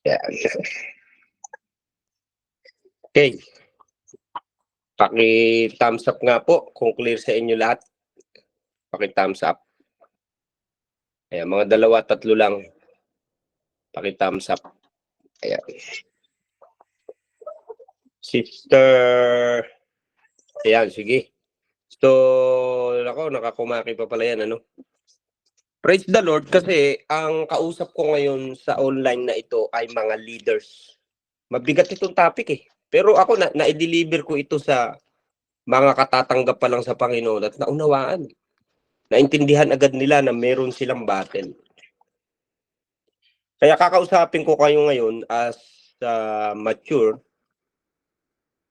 Yan. Okay. Paki-thumbs up nga po kung clear sa inyo lahat. Paki-thumbs up. Ayan, mga 2, 3 lang. Paki-thumbs up. Ayan. Sister. Ayan, sige. So, ako, nakakumaki pa pala yan, ano? Praise the Lord kasi ang kausap ko ngayon sa online na ito ay mga leaders. Mabigat itong topic eh. Pero ako na-deliver ko ito sa mga katatanggap pa lang sa Panginoon at naunawaan. Naintindihan agad nila na meron silang battle. Kaya kakausapin ko kayo ngayon as mature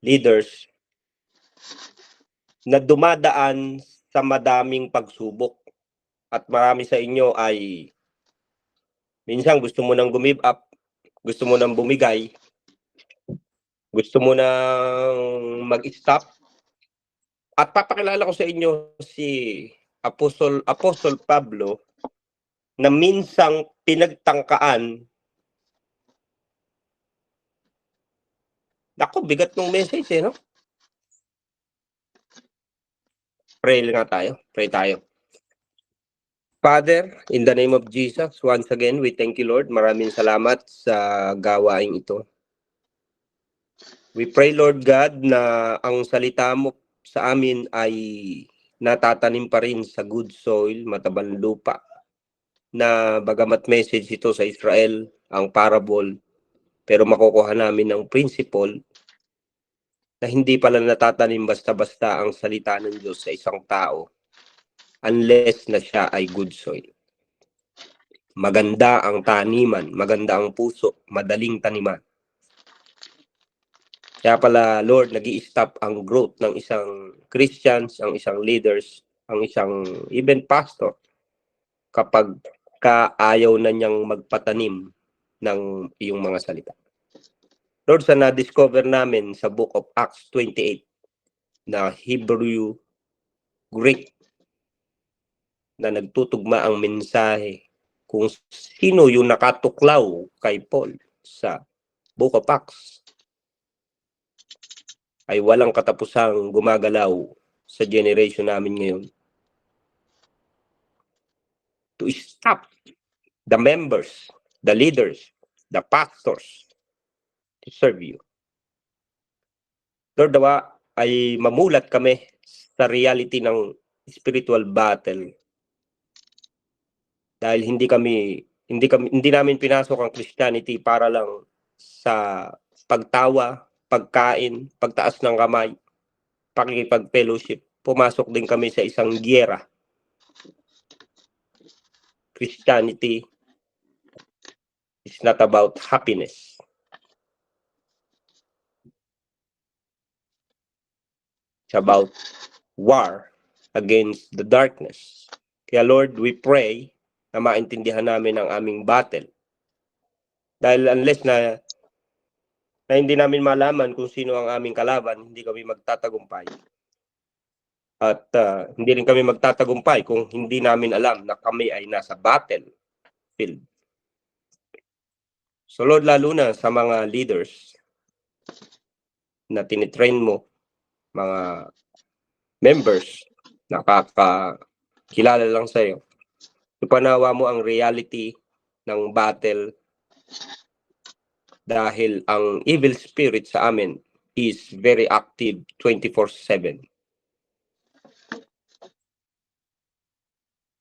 leaders na dumadaan sa madaming pagsubok. At marami sa inyo ay minsan gusto mo nang give up, gusto mo nang bumigay, gusto mo nang mag-stop. At papakilala ko sa inyo si Apostol Pablo na minsang pinagtangkaan. Naku, bigat ng message eh, no? Pray nga tayo. Pray tayo. Father, in the name of Jesus, once again, we thank you, Lord. Maraming salamat sa gawain ito. We pray, Lord God, na ang salita mo sa amin ay natatanim pa rin sa good soil, matabang lupa, na bagamat message ito sa Israel, ang parable, pero makukuha namin ng principle na hindi pala natatanim basta-basta ang salita ng Diyos sa isang tao unless na siya ay good soil. Maganda ang taniman, maganda ang puso, madaling taniman. Kaya pala, Lord, nag-i-stop ang growth ng isang Christians, ang isang leaders, ang isang even pastor kapag ayaw na niyang magpatanim ng iyong mga salita. Lord, sa na-discover namin sa Book of Acts 28 na Hebrew Greek na nagtutugma ang mensahe kung sino yung nakatuklaw kay Paul sa Book of Acts ay walang katapusang gumagalaw sa generation namin ngayon. To stop the members, the leaders, the pastors to serve you. Lord, dawa ay mamulat kami sa reality ng spiritual battle. Dahil hindi namin pinasok ang Christianity para lang sa pagtawa, pagkain, pagtaas ng kamay, pakikipag-fellowship. Pumasok din kami sa isang giyera. Christianity is not about happiness. It's about war against the darkness. Kaya Lord, we pray na maintindihan namin ang aming battle. Dahil unless na hindi namin malaman kung sino ang aming kalaban, hindi kami magtatagumpay. At hindi rin kami magtatagumpay kung hindi namin alam na kami ay nasa battlefield. So Lord, lalo na sa mga leaders na tinitrain mo, mga members, nakakakilala lang sa'yo, ipanawa mo ang reality ng battle dahil ang evil spirit sa amin is very active 24/7.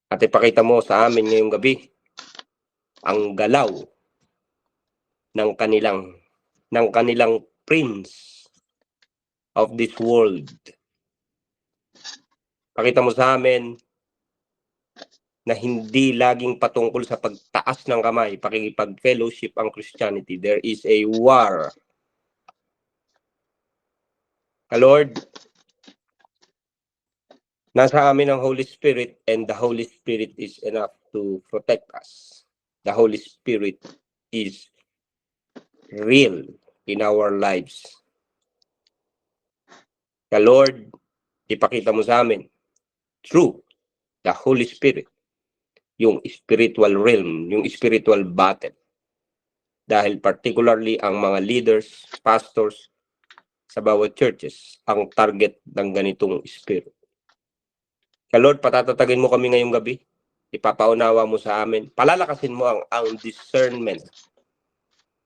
At ipakita mo sa amin ngayong gabi ang galaw ng kanilang prince of this world. Pakita mo sa amin na hindi laging patungkol sa pagtaas ng kamay, pakikipag-fellowship ang Christianity. There is a war. Lord, nasa amin ang Holy Spirit and the Holy Spirit is enough to protect us. The Holy Spirit is real in our lives. The Lord, ipakita mo sa amin through the Holy Spirit yung spiritual realm, yung spiritual battle Dahil particularly ang mga leaders, pastors sa bawat churches ang target ng ganitong spirit. Kaya Lord, patatatagin mo kami ngayong gabi. Ipapaunawa mo sa amin. Palalakasin mo ang discernment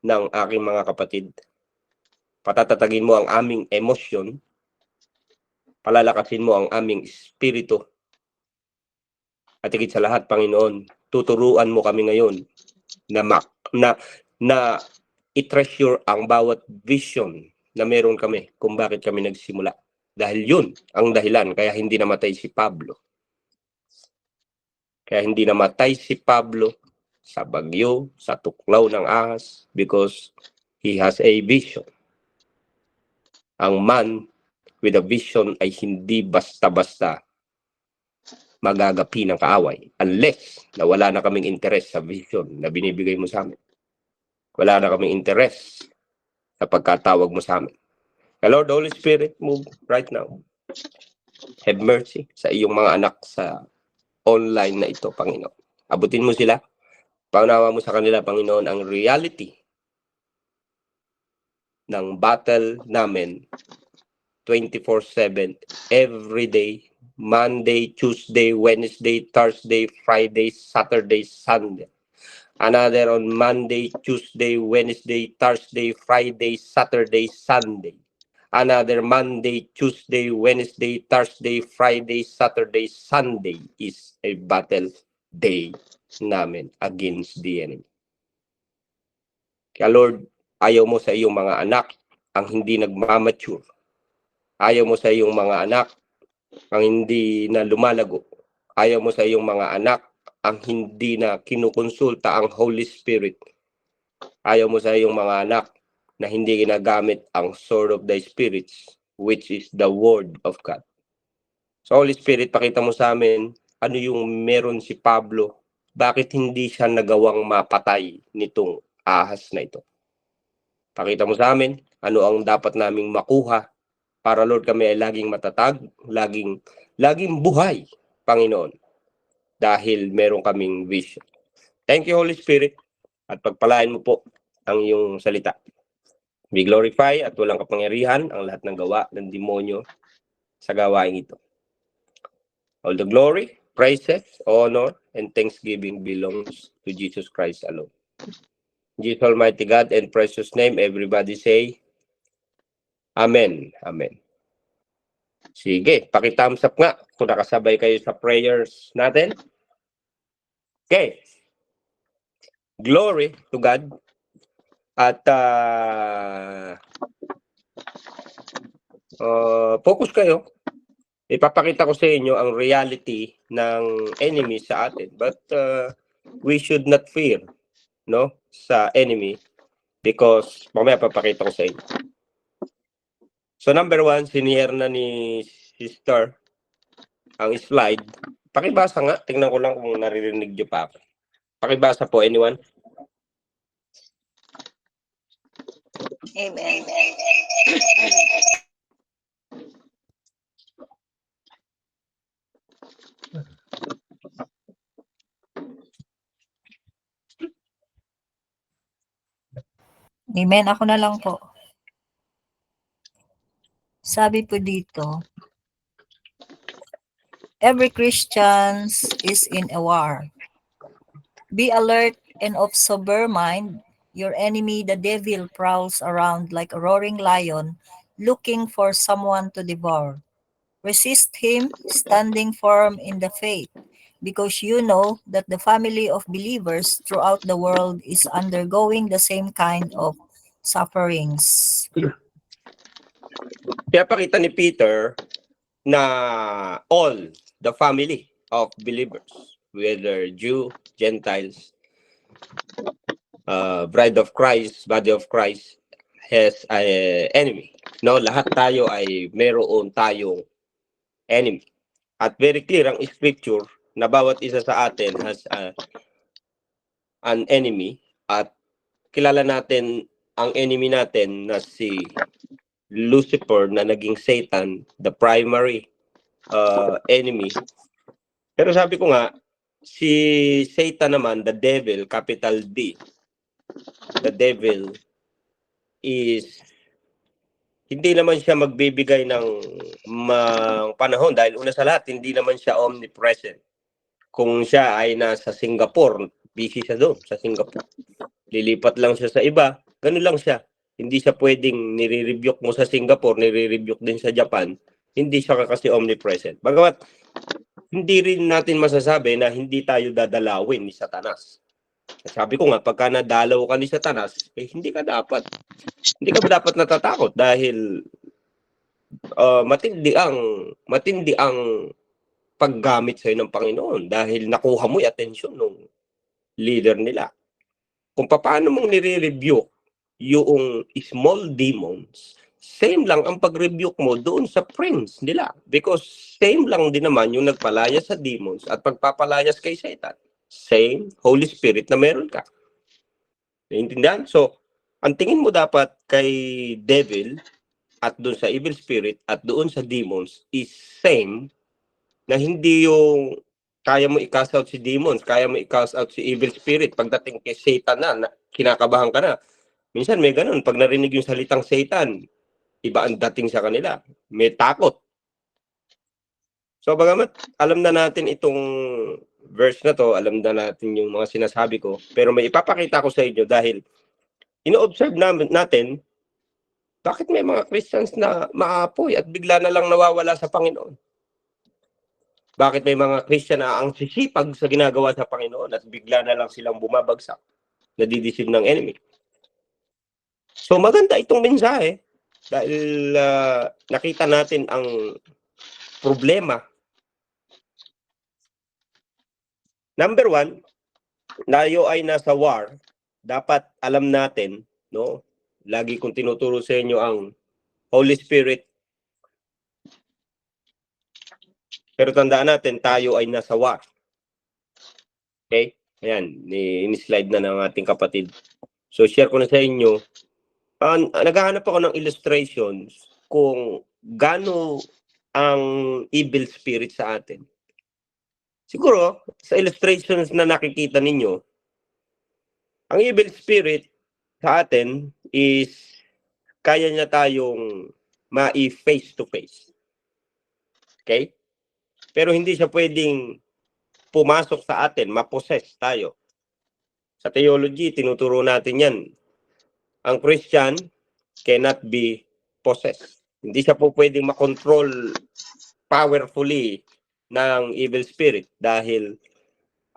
ng aking mga kapatid. Patatatagin mo ang aming emosyon. Palalakasin mo ang aming espiritu. At higit sa lahat, Panginoon, tuturuan mo kami ngayon na i-treasure ang bawat vision na meron kami kung bakit kami nagsimula. Dahil yun ang dahilan kaya hindi namatay si Pablo. Kaya hindi namatay si Pablo sa bagyo, sa tuklaw ng ahas, because he has a vision. Ang man with a vision ay hindi basta-basta magagapi ng kaaway unless na wala na kaming interest sa vision na binibigay mo sa amin. Wala na kaming interest sa pagkatawag mo sa amin. The Lord, Holy Spirit, move right now. Have mercy sa iyong mga anak sa online na ito, Panginoon. Abutin mo sila. Paunawa mo sa kanila, Panginoon, ang reality ng battle namin 24/7, every day, Monday, Tuesday, Wednesday, Thursday, Friday, Saturday, Sunday. Another on Monday, Tuesday, Wednesday, Thursday, Friday, Saturday, Sunday. Another Monday, Tuesday, Wednesday, Thursday, Friday, Saturday, Sunday is a battle day namin against the enemy. Kaya Lord, ayaw mo sa iyong mga anak ang hindi nagmamature. Ayaw mo sa iyong mga anak ang hindi na lumalago. Ayaw mo sa iyong mga anak ang hindi na kinukonsulta ang Holy Spirit. Ayaw mo sa iyong mga anak na hindi ginagamit ang sword of the spirits, which is the word of God. So Holy Spirit, pakita mo sa amin ano yung meron si Pablo. Bakit hindi siya nagawang mapatay nitong ahas na ito? Pakita mo sa amin ano ang dapat naming makuha para Lord kami ay laging matatag, laging buhay, Panginoon, dahil meron kaming vision. Thank you, Holy Spirit, at pagpalain mo po ang iyong salita. Be glorify at walang kapangyarihan ang lahat ng gawa ng demonyo sa gawain ito. All the glory, praises, honor, and thanksgiving belongs to Jesus Christ alone. In Jesus Almighty God and precious name, everybody say, Amen. Amen. Sige, paki-thumbs up nga kung nakasabay kayo sa prayers natin. Okay. Glory to God. At focus kayo. Ipapakita ko sa inyo ang reality ng enemy sa atin. But we should not fear, no, sa enemy because mamaya papakita ko sa inyo. So number 1, sinihare na ni Sister ang slide. Pakibasa nga. Tingnan ko lang kung naririnig niyo pa ako. Pakibasa po, anyone? Amen. Amen. Ako na lang po. Sabi po dito, every Christian is in a war. Be alert and of sober mind. Your enemy, the devil, prowls around like a roaring lion, looking for someone to devour. Resist him, standing firm in the faith, because you know that the family of believers throughout the world is undergoing the same kind of sufferings. Kaya pakita ni Peter na all the family of believers, whether Jew, Gentiles, bride of Christ, body of Christ, has an enemy. No, lahat tayo ay meron tayong enemy. At very clear ang scripture na bawat isa sa atin has an enemy at kilala natin ang enemy natin na si Lucifer na naging Satan, the primary enemy. Pero sabi ko nga, si Satan naman, the devil, capital D, the devil is hindi naman siya magbibigay ng panahon dahil una sa lahat, hindi naman siya omnipresent. Kung siya ay nasa Singapore, busy siya doon sa Singapore. Lilipat lang siya sa iba, ganun lang siya. Hindi siya pwedeng nire-rebuke mo sa Singapore, nire-rebuke din sa Japan. Hindi siya kasi omnipresent. Bagamat, hindi rin natin masasabi na hindi tayo dadalawin ni Satanas. Sabi ko nga, pagka nadalaw ka ni Satanas, hindi ka dapat natatakot dahil matindi ang paggamit sa'yo ng Panginoon dahil nakuha mo yung atensyon ng leader nila. Kung paano mong nire-rebuke yung small demons, same lang ang pag-rebuke mo doon sa prince nila. Because same lang din naman yung nagpalayas sa demons at pagpapalayas kay Satan. Same Holy Spirit na meron ka. Naintindihan? So, ang tingin mo dapat kay devil at doon sa evil spirit at doon sa demons is same, na hindi yung kaya mo i-cast out si demons, kaya mo i-cast out si evil spirit pagdating kay Satan na kinakabahan ka na. Minsan may ganun, pag narinig yung salitang Satan, iba ang dating sa kanila. May takot. So bagamat alam na natin itong verse na to, alam na natin yung mga sinasabi ko, pero may ipapakita ko sa inyo dahil ino-observe natin bakit may mga Christians na maapoy at bigla na lang nawawala sa Panginoon. Bakit may mga Christian na ang sisipag sa ginagawa sa Panginoon at bigla na lang silang bumabagsak, nadideceive ng enemy. So maganda itong mensahe dahil nakita natin ang problema. Number 1, tayo ay nasa war. Dapat alam natin, no? Lagi kong tinuturo sa inyo ang Holy Spirit. Pero tandaan natin, tayo ay nasa war. Okay? Ayan, ini-slide na ng ating kapatid. So, share ko na sa inyo. Naghahanap ako ng illustrations kung gaano ang evil spirit sa atin. Siguro, sa illustrations na nakikita ninyo, ang evil spirit sa atin is kaya niya tayong ma-face to face. Okay? Pero hindi siya pwedeng pumasok sa atin, ma-possess tayo. Sa theology, tinuturo natin yan. Ang Christian cannot be possessed. Hindi siya po pwedeng makontrol powerfully ng evil spirit dahil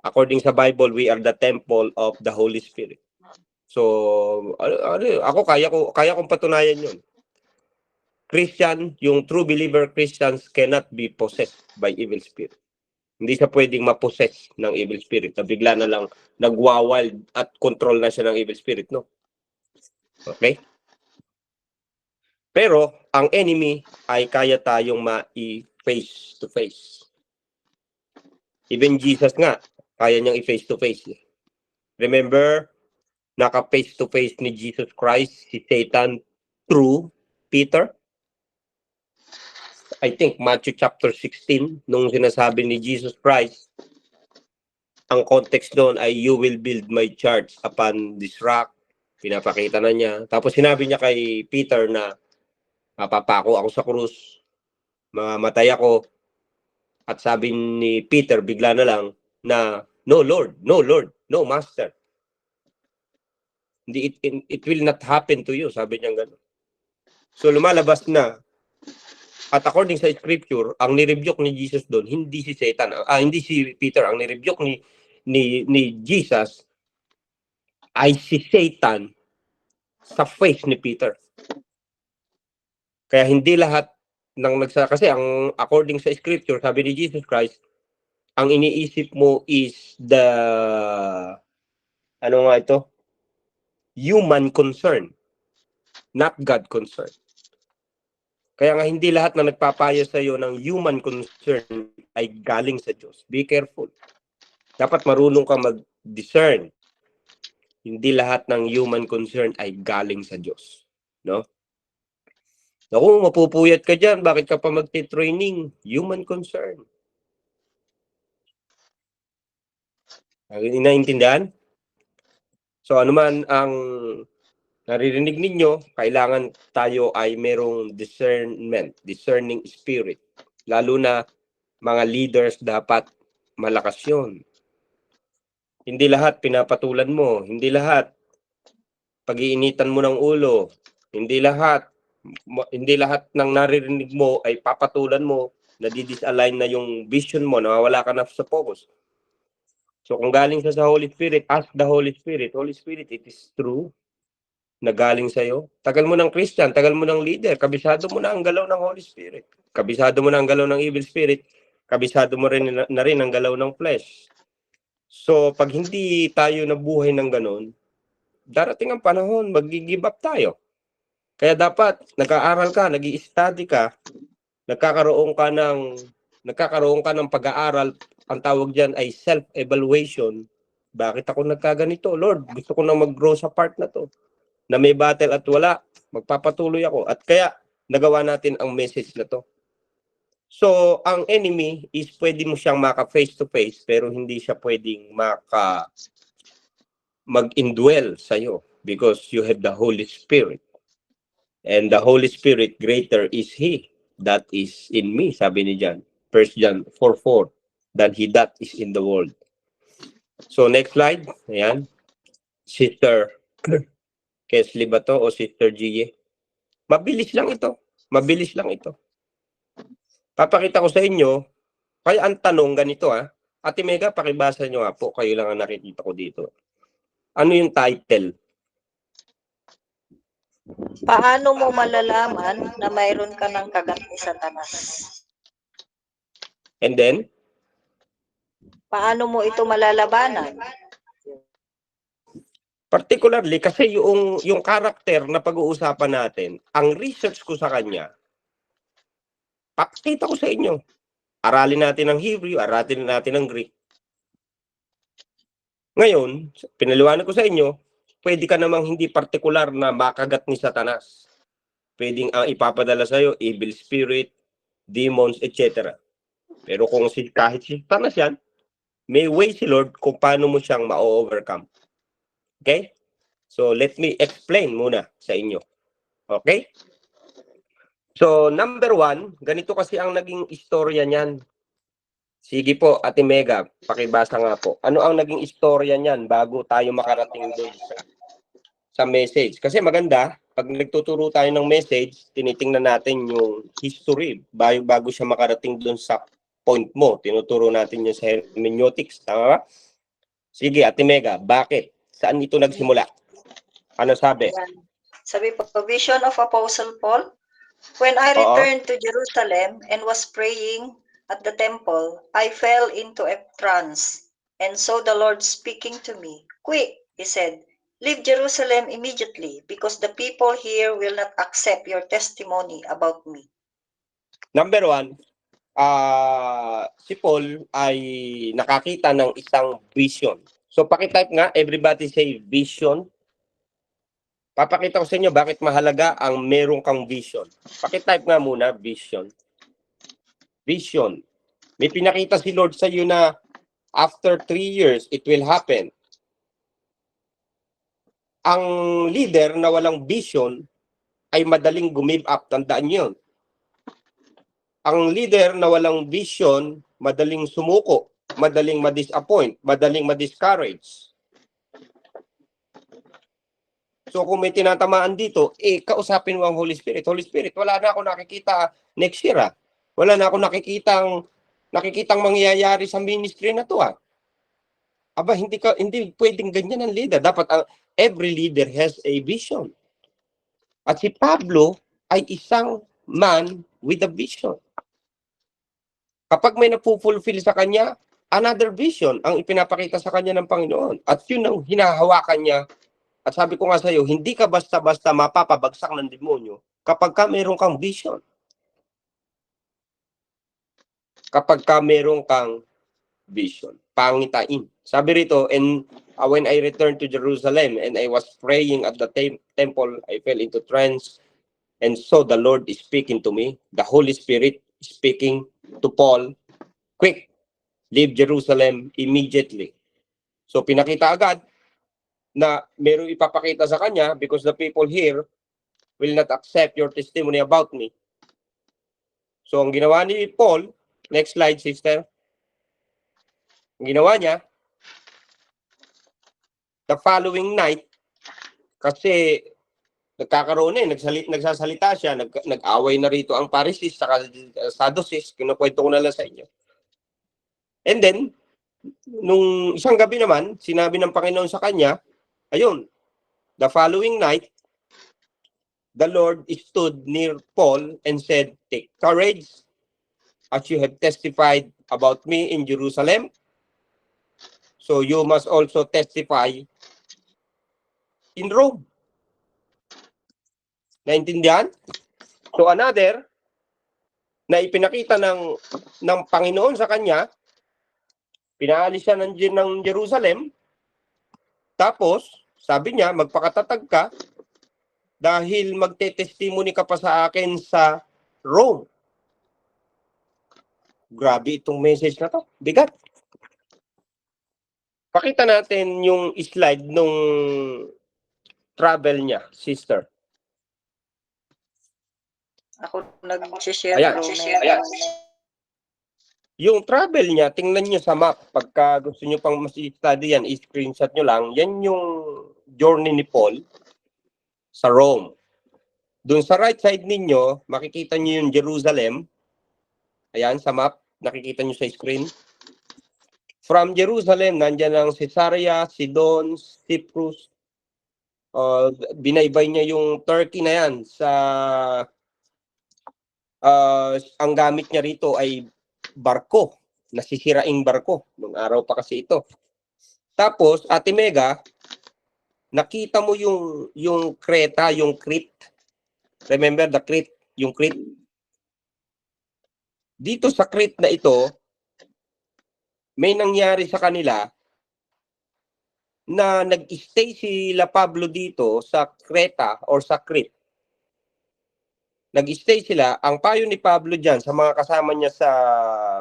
according sa Bible, we are the temple of the Holy Spirit. So, ako kaya kong patunayan 'yun. Christian, yung true believer Christians cannot be possessed by evil spirit. Hindi siya pwedeng ma-possess ng evil spirit na bigla na lang nagwa-wild at control na siya ng evil spirit, no? Okay? Pero, ang enemy ay kaya tayong ma-face to face. Even Jesus nga, kaya niyang i-face to face. Remember, naka-face to face ni Jesus Christ si Satan through Peter? I think Matthew chapter 16, nung sinasabi ni Jesus Christ, ang context doon ay you will build my church upon this rock. Pinapakita na niya. Tapos sinabi niya kay Peter na mapapako ako sa krus, mamamatay ako. At sabi ni Peter bigla na lang na no Lord, no Master. It will not happen to you, sabi niya gano'n. So lumalabas na at according sa scripture, ang ni-rebuke ni Jesus doon, hindi si Satan, hindi si Peter, ang ni-rebuke ni Jesus ay si Satan sa face ni Peter. Kaya hindi lahat ng kasi ang according sa scripture, sabi ni Jesus Christ, ang iniisip mo is the ano nga ito? Human concern, not God concern. Kaya nga hindi lahat na nagpapayo sa iyo ng human concern ay galing sa Diyos. Be careful. Dapat marunong ka mag-discern. Hindi lahat ng human concern ay galing sa Diyos. No? Naku, mapupuyat ka dyan. Bakit ka pa magti-training? Human concern. Inaintindihan? So anuman ang naririnig ninyo, kailangan tayo ay merong discerning spirit. Lalo na mga leaders dapat malakas yun. Hindi lahat pinapatulan mo, hindi lahat pag-iinitan mo ng ulo, hindi lahat ng naririnig mo ay papatulan mo, nadidisalign na yung vision mo, nawawala ka na sa focus. So kung galing sa Holy Spirit, ask the Holy Spirit, Holy Spirit, it is true na galing sa'yo? Tagal mo ng Christian, tagal mo ng leader, kabisado mo na ang galaw ng Holy Spirit. Kabisado mo na ang galaw ng evil spirit, kabisado mo rin na rin ang galaw ng flesh. So pag hindi tayo nabuhay ng ganun, darating ang panahon, mag-give up tayo. Kaya dapat nag-aaral ka, nag-i-study ka, nagkakaroon ka ng pag-aaral. Ang tawag diyan ay self-evaluation. Bakit ako nagkaganito? Lord, gusto ko na mag-grow sa part na to. Na may battle at wala, magpapatuloy ako. At kaya nagawa natin ang message na to. So, ang enemy is pwede mo siyang maka face to face pero hindi siya pwedeng mag-indwell sa'yo because you have the Holy Spirit. And the Holy Spirit, greater is He that is in me, sabi ni John. 1 John 4:4, than He that is in the world. So next slide, ayan. Sister Kesley ba to o Sister Gia? Mabilis lang ito. Mabilis lang ito. Papakita ko sa inyo, kaya ang tanong ganito Ate Mega, pakibasa nyo nga po, kayo lang ang nakikita ko dito. Ano yung title? Paano mo malalaman na mayroon ka ng kagat ni Satanas? And then? Paano mo ito malalabanan? Particularly, kasi yung karakter na pag-uusapan natin, ang research ko sa kanya, papakita ko sa inyo. Aralin natin ang Hebrew, aralin natin ang Greek. Ngayon, pinaliwanag ko sa inyo, pwede ka namang hindi partikular na makagat ni Satanas. Pwedeng ipapadala sa'yo, evil spirit, demons, etc. Pero kung kahit si Satanas yan, may way si Lord kung paano mo siyang ma-overcome. Okay? So, let me explain muna sa inyo. Okay? So, number 1, ganito kasi ang naging istorya niyan. Sige po, Ate Mega, pakibasa nga po. Ano ang naging istorya niyan bago tayo makarating doon sa message? Kasi maganda, pag nagtuturo tayo ng message, tinitingnan natin yung history bago siya makarating doon sa point mo. Tinuturo natin yung sa hermeneutics. Tama ba? Sige, Ate Mega, bakit? Saan ito nagsimula? Ano sabi? Sabi po, vision of Apostle Paul. When I returned to Jerusalem and was praying at the temple, I fell into a trance and saw the Lord speaking to me. Quick, He said, leave Jerusalem immediately because the people here will not accept your testimony about me. Number 1, si Paul ay nakakita ng isang vision. So pakitype nga, everybody say vision. Papakita ko sa inyo bakit mahalaga ang merong kang vision. Pakitype nga muna, vision. Vision. May pinakita si Lord sa iyo na after 3 years, it will happen. Ang leader na walang vision ay madaling give up. Tandaan yun. Ang leader na walang vision, madaling sumuko, madaling ma-disappoint, madaling ma-discourage. So kung may tinatamaan dito, kausapin mo ang Holy Spirit. Holy Spirit, wala na ako nakikita next year Wala na ako nakikitang mangyayari sa ministry na to Aba, hindi pwedeng ganyan ang leader. Dapat every leader has a vision. At si Pablo ay isang man with a vision. Kapag may napufulfill sa kanya, another vision ang ipinapakita sa kanya ng Panginoon. At yun ang hinahawakan niya. At sabi ko nga sa iyo, hindi ka basta-basta mapapabagsak ng demonyo kapag ka meron kang vision. Kapag ka meron kang vision. Pangitain. Sabi rito, and when I returned to Jerusalem and I was praying at the temple, I fell into trance and saw the Lord is speaking to me. The Holy Spirit speaking to Paul, quick, leave Jerusalem immediately. So pinakita agad, na merong ipapakita sa kanya because the people here will not accept your testimony about me. So, ang ginawa ni Paul, next slide, sister. Ang ginawa niya, the following night, kasi nagkakaroon nagsasalita siya, nag-away na rito ang Pharisees sa Sadducees, kinukwento ko na lang sa inyo. And then, nung isang gabi naman, sinabi ng Panginoon sa kanya, ayun, the following night, the Lord stood near Paul and said, "Take courage, as you have testified about me in Jerusalem, so you must also testify in Rome." Naintindihan? So another, na ipinakita ng Panginoon sa kanya, pinaalis siya ng Jerusalem, tapos, sabi niya, magpakatatag ka, dahil magte-testimony ka pa sa akin sa Rome. Grabe itong message na to. Bigat. Pakita natin yung slide nung travel niya, sister. Ako nag-share Ayan. bro. Ayan. Yung travel niya, tingnan niyo sa map. Pagka gusto niyo pang mas i-study yan, i-screenshot niyo lang. Yan yung journey ni Paul sa Rome. Doon sa right side ninyo, makikita niyo yung Jerusalem. Ayan, sa map. Nakikita niyo sa screen. From Jerusalem, nandyan ang Caesarea, Sidon, Cyprus. Binaybay niya yung Turkey na yan. Ang gamit niya rito ay barko. Nasisiraing barko. Nung araw pa kasi ito. Tapos, Ate Mega, nakita mo yung Creta, yung Crete. Remember the Crete? Yung Crete. Dito sa Crete na ito, may nangyari sa kanila na nag-stay sila Pablo dito sa Creta or sa Crete. Nag-stay sila. Ang payo ni Pablo dyan sa mga kasama niya sa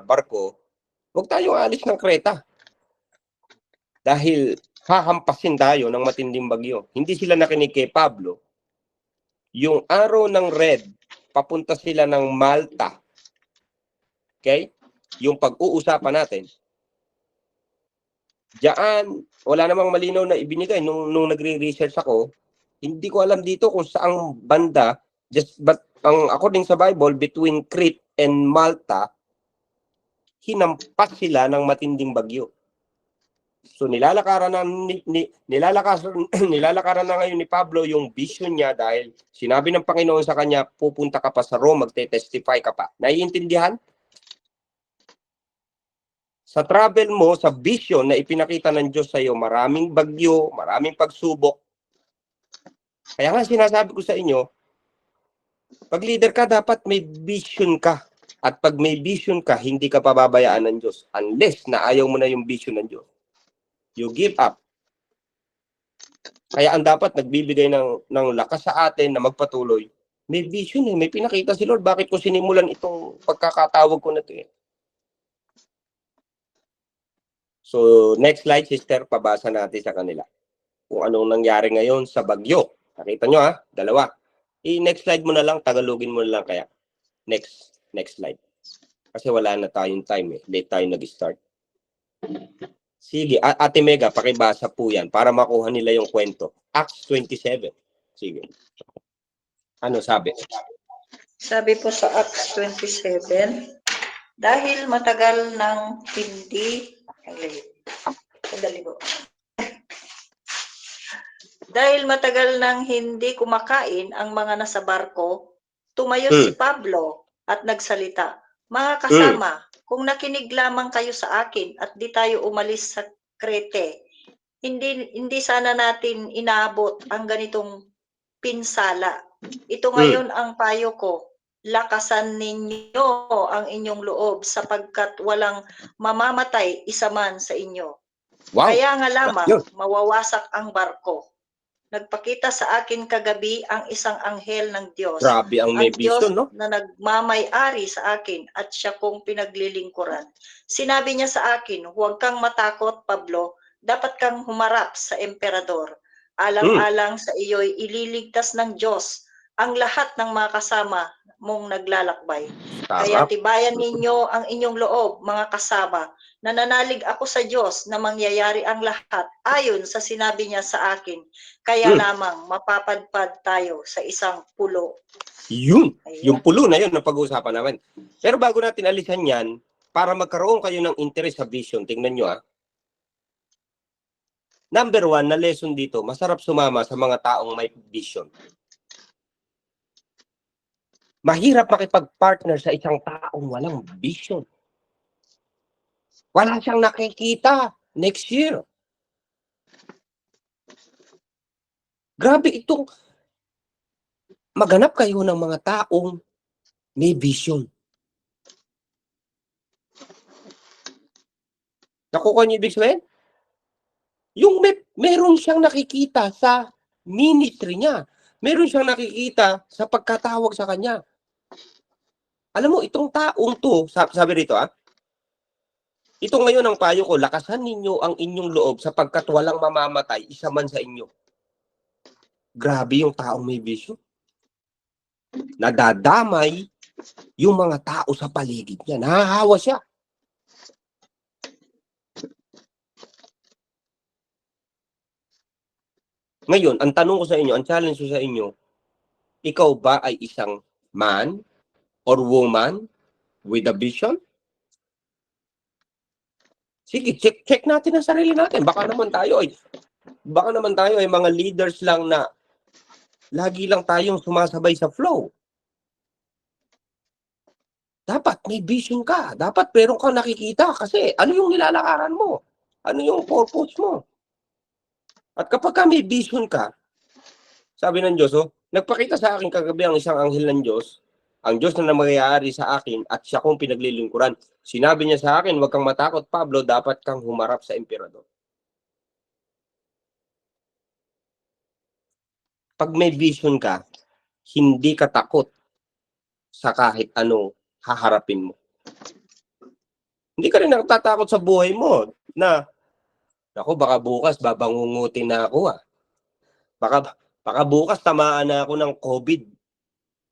barko, huwag tayong alis ng Creta. Dahil hahampasin tayo ng matinding bagyo. Hindi sila nakinig kay Pablo. Yung araw ng red, papunta sila ng Malta. Okay? Yung pag-uusapan natin. Diyan, wala namang malinaw na ibinigay nung nagre-research ako. Hindi ko alam dito kung saang banda, but ang according sa Bible, between Crete and Malta, hinampas sila ng matinding bagyo. So nilalakaran na ngayon ni Pablo yung vision niya dahil sinabi ng Panginoon sa kanya, pupunta ka pa sa Rome, magte-testify ka pa. Naiintindihan? Sa travel mo, sa vision na ipinakita ng Diyos sa iyo, maraming bagyo, maraming pagsubok. Kaya nga sinasabi ko sa inyo, pag leader ka, dapat may vision ka. At pag may vision ka, hindi ka pababayaan ng Diyos. Unless na ayaw mo na yung vision ng Diyos. You give up. Kaya ang dapat nagbibigay ng lakas sa atin na magpatuloy. May vision may pinakita si Lord. Bakit ko sinimulan itong pagkakatawag ko na ito eh? So, next slide, sister, pabasa natin sa kanila. Kung anong nangyari ngayon sa bagyo. Nakita nyo ha? Dalawa. I-next slide mo na lang, Tagalogin mo na lang kaya. Next slide. Kasi wala na tayong time eh. Late tayo nag-start. Sige, Ate Mega, pakibasa po yan para makuha nila yung kwento. Acts 27. Sige. Ano sabi? Sabi po sa Acts 27, dahil matagal nang hindi dahil matagal nang hindi kumakain ang mga nasa barko, tumayo si Pablo at nagsalita, "Mga kasama, kung nakinig lamang kayo sa akin at di tayo umalis sa Crete, hindi sana natin inaabot ang ganitong pinsala. Ito ngayon ang payo ko. Lakasan ninyo ang inyong loob sapagkat walang mamamatay isa man sa inyo. Wow. Kaya nga lamang mawawasak ang barko. Nagpakita sa akin kagabi ang isang anghel ng Diyos. Grabe ang may vision, no? Na nagmamay-ari sa akin at siya kong pinaglilingkuran. Sinabi niya sa akin, huwag kang matakot, Pablo. Dapat kang humarap sa emperador. Alang-alang sa iyo'y ililigtas ng Diyos ang lahat ng mga kasama mong naglalakbay. Kaya Tama. tibayan ninyo ang inyong loob, mga kasama. Nananalig ako sa Diyos na mangyayari ang lahat ayon sa sinabi niya sa akin. Kaya lamang mapapadpad tayo sa isang pulo. Yun. Ayun. Yung pulo na yun na pag-uusapan namin. Pero bago natin alisan yan, para magkaroon kayo ng interest sa vision, tingnan nyo Number 1 na lesson dito, masarap sumama sa mga taong may vision. Mahirap makipag-partner sa isang taong walang vision. Wala siyang nakikita next year. Grabe itong maghanap kayo ng mga taong may vision. Nakukuha niyo ibig sabihin? Yung meron siyang nakikita sa ministry niya. Meron siyang nakikita sa pagkatawag sa kanya. Alam mo, itong taong to, sabi rito ito ngayon ang payo ko, lakasan ninyo ang inyong loob sapagkat walang mamamatay, isa man sa inyo. Grabe yung taong may vision. Nadadamay yung mga tao sa paligid niya. Nahahawa siya. Ngayon, ang tanong ko sa inyo, ang challenge ko sa inyo, ikaw ba ay isang man or woman with a vision? Sige, check natin ang sarili natin. Baka naman tayo ay mga leaders lang na lagi lang tayong sumasabay sa flow. Dapat may vision ka. Dapat meron kang nakikita kasi ano yung nilalakaran mo? Ano yung purpose mo? At kapag may vision ka, sabi ng Diyos, nagpakita sa akin kagabi ang isang anghel ng Diyos, ang Diyos na nangyayari sa akin at siya kong pinaglilingkuran. Sinabi niya sa akin, huwag kang matakot, Pablo, dapat kang humarap sa emperador. Pag may vision ka, hindi ka takot sa kahit anong haharapin mo. Hindi ka rin natatakot sa buhay mo na, ako baka bukas babangungutin na ako Baka bukas tamaan na ako ng COVID.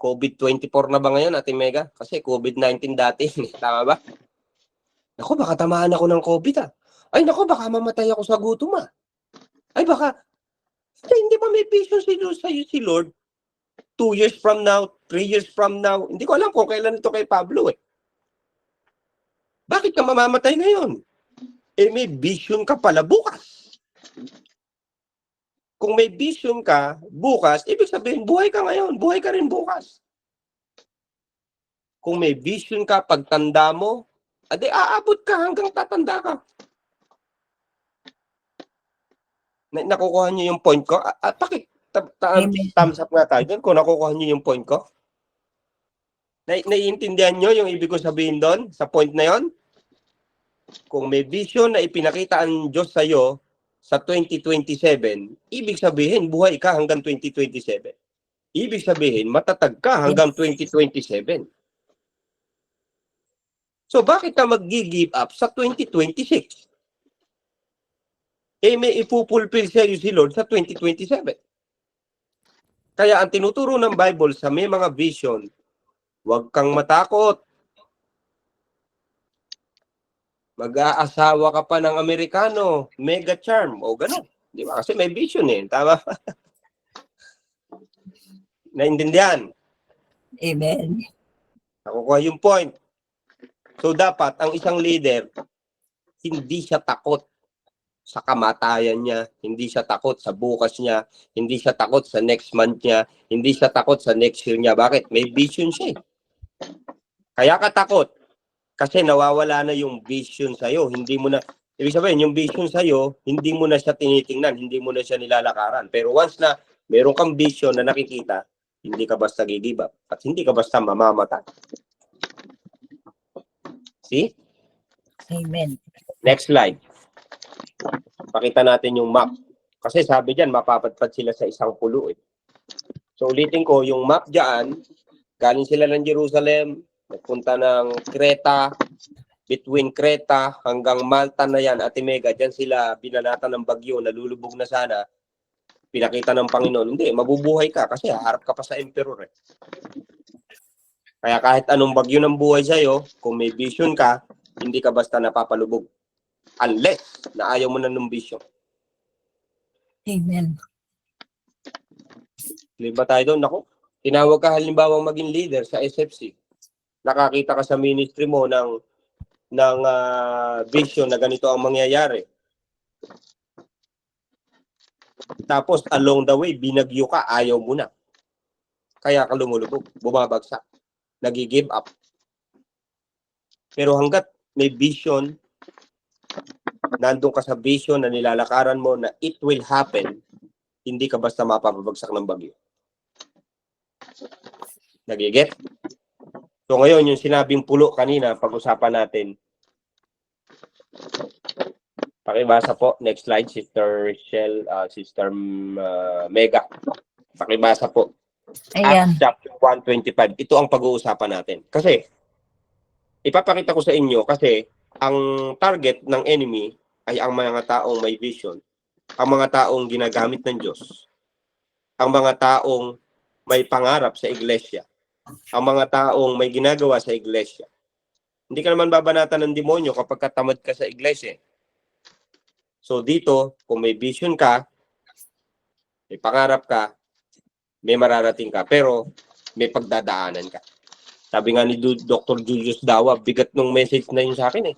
COVID-24 na ba ngayon, Ate Mega? Kasi COVID-19 dati, tama ba? Ako, baka tamaan ako ng COVID Ay, nako, baka mamatay ako sa gutom Ay, baka, hindi ba may vision si Lord? 2 years from now, 3 years from now, hindi ko alam kung kailan ito kay Pablo Bakit ka mamamatay ngayon? May vision ka pala bukas. Kung may vision ka bukas, ibig sabihin, buhay ka ngayon, buhay ka rin bukas. Kung may vision ka pagtanda mo, adi aabot ka hanggang tatanda ka. Nakukuha niyo yung point ko? Thumbs up nga tayo doon kung nakukuha niyo yung point ko. Naiintindihan niyo yung ibig ko sabihin doon sa point na yon? Kung may vision na ipinakita ang Diyos sa iyo sa 2027, ibig sabihin buhay ka hanggang 2027. Ibig sabihin matatag ka hanggang 2027. So bakit ka mag-give up sa 2026? May ipupulfill sa iyo si Lord sa 2027. Kaya ang tinuturo ng Bible sa may mga vision, huwag kang matakot. Mag-aasawa ka pa ng Amerikano, mega charm, o gano'n. Di ba? Kasi may vision tama? Naintindihan? Amen. Nakukuha yung point. So dapat, ang isang leader, hindi siya takot sa kamatayan niya, hindi siya takot sa bukas niya, hindi siya takot sa next month niya, hindi siya takot sa next year niya. Bakit? May vision siya Kaya ka takot. Kasi nawawala na yung vision sa'yo. Hindi mo na, ibig sabihin, yung vision sa'yo, hindi mo na siya tinitingnan, hindi mo na siya nilalakaran. Pero once na meron kang vision na nakikita, hindi ka basta gigive up at hindi ka basta mamamatay. See? Amen. Next slide. Pakita natin yung map. Kasi sabi dyan, mapapadpad sila sa isang pulo So ulitin ko, yung map dyan, galing sila ng Jerusalem, nagpunta ng Creta, between Creta hanggang Malta na yan, Ate Mega, dyan sila binanatan ng bagyo, nalulubog na sana. pinakita ng Panginoon, hindi, mabubuhay ka kasi haharap ka pa sa emperor eh. Kaya kahit anong bagyo ng buhay sa'yo, kung may vision ka, hindi ka basta napapalubog. Unless na ayaw mo na ng vision. Amen. Liba tayo doon, naku, tinawag ka halimbawa maging leader sa SFC. Nakakita ka sa ministry mo ng vision na ganito ang mangyayari. Tapos along the way, binagyo ka, ayaw mo na. Kaya ka lumulubog, bumabagsak, nag-give up. Pero hanggat may vision, nandun ka sa vision na nilalakaran mo na it will happen, hindi ka basta mapapabagsak ng bagyo. Nagiget? So ngayon, yung sinabing pulo kanina, pag-usapan natin. Pakibasa po. Next slide, Sister Rachel, Sister Mega. Pakibasa po. Ayan. Acts chapter 1:25. Ito ang pag-uusapan natin. Kasi, ipapakita ko sa inyo kasi ang target ng enemy ay ang mga taong may vision, ang mga taong ginagamit ng Diyos, ang mga taong may pangarap sa iglesia, ang mga taong may ginagawa sa iglesia. Hindi ka naman babanatan ng demonyo kapag katamad ka sa iglesia. So dito, kung may vision ka, may pangarap ka, may mararating ka, pero may pagdadaanan ka. Sabi nga ni Dr. Julius Dawa, bigat ng message na yun sa akin eh.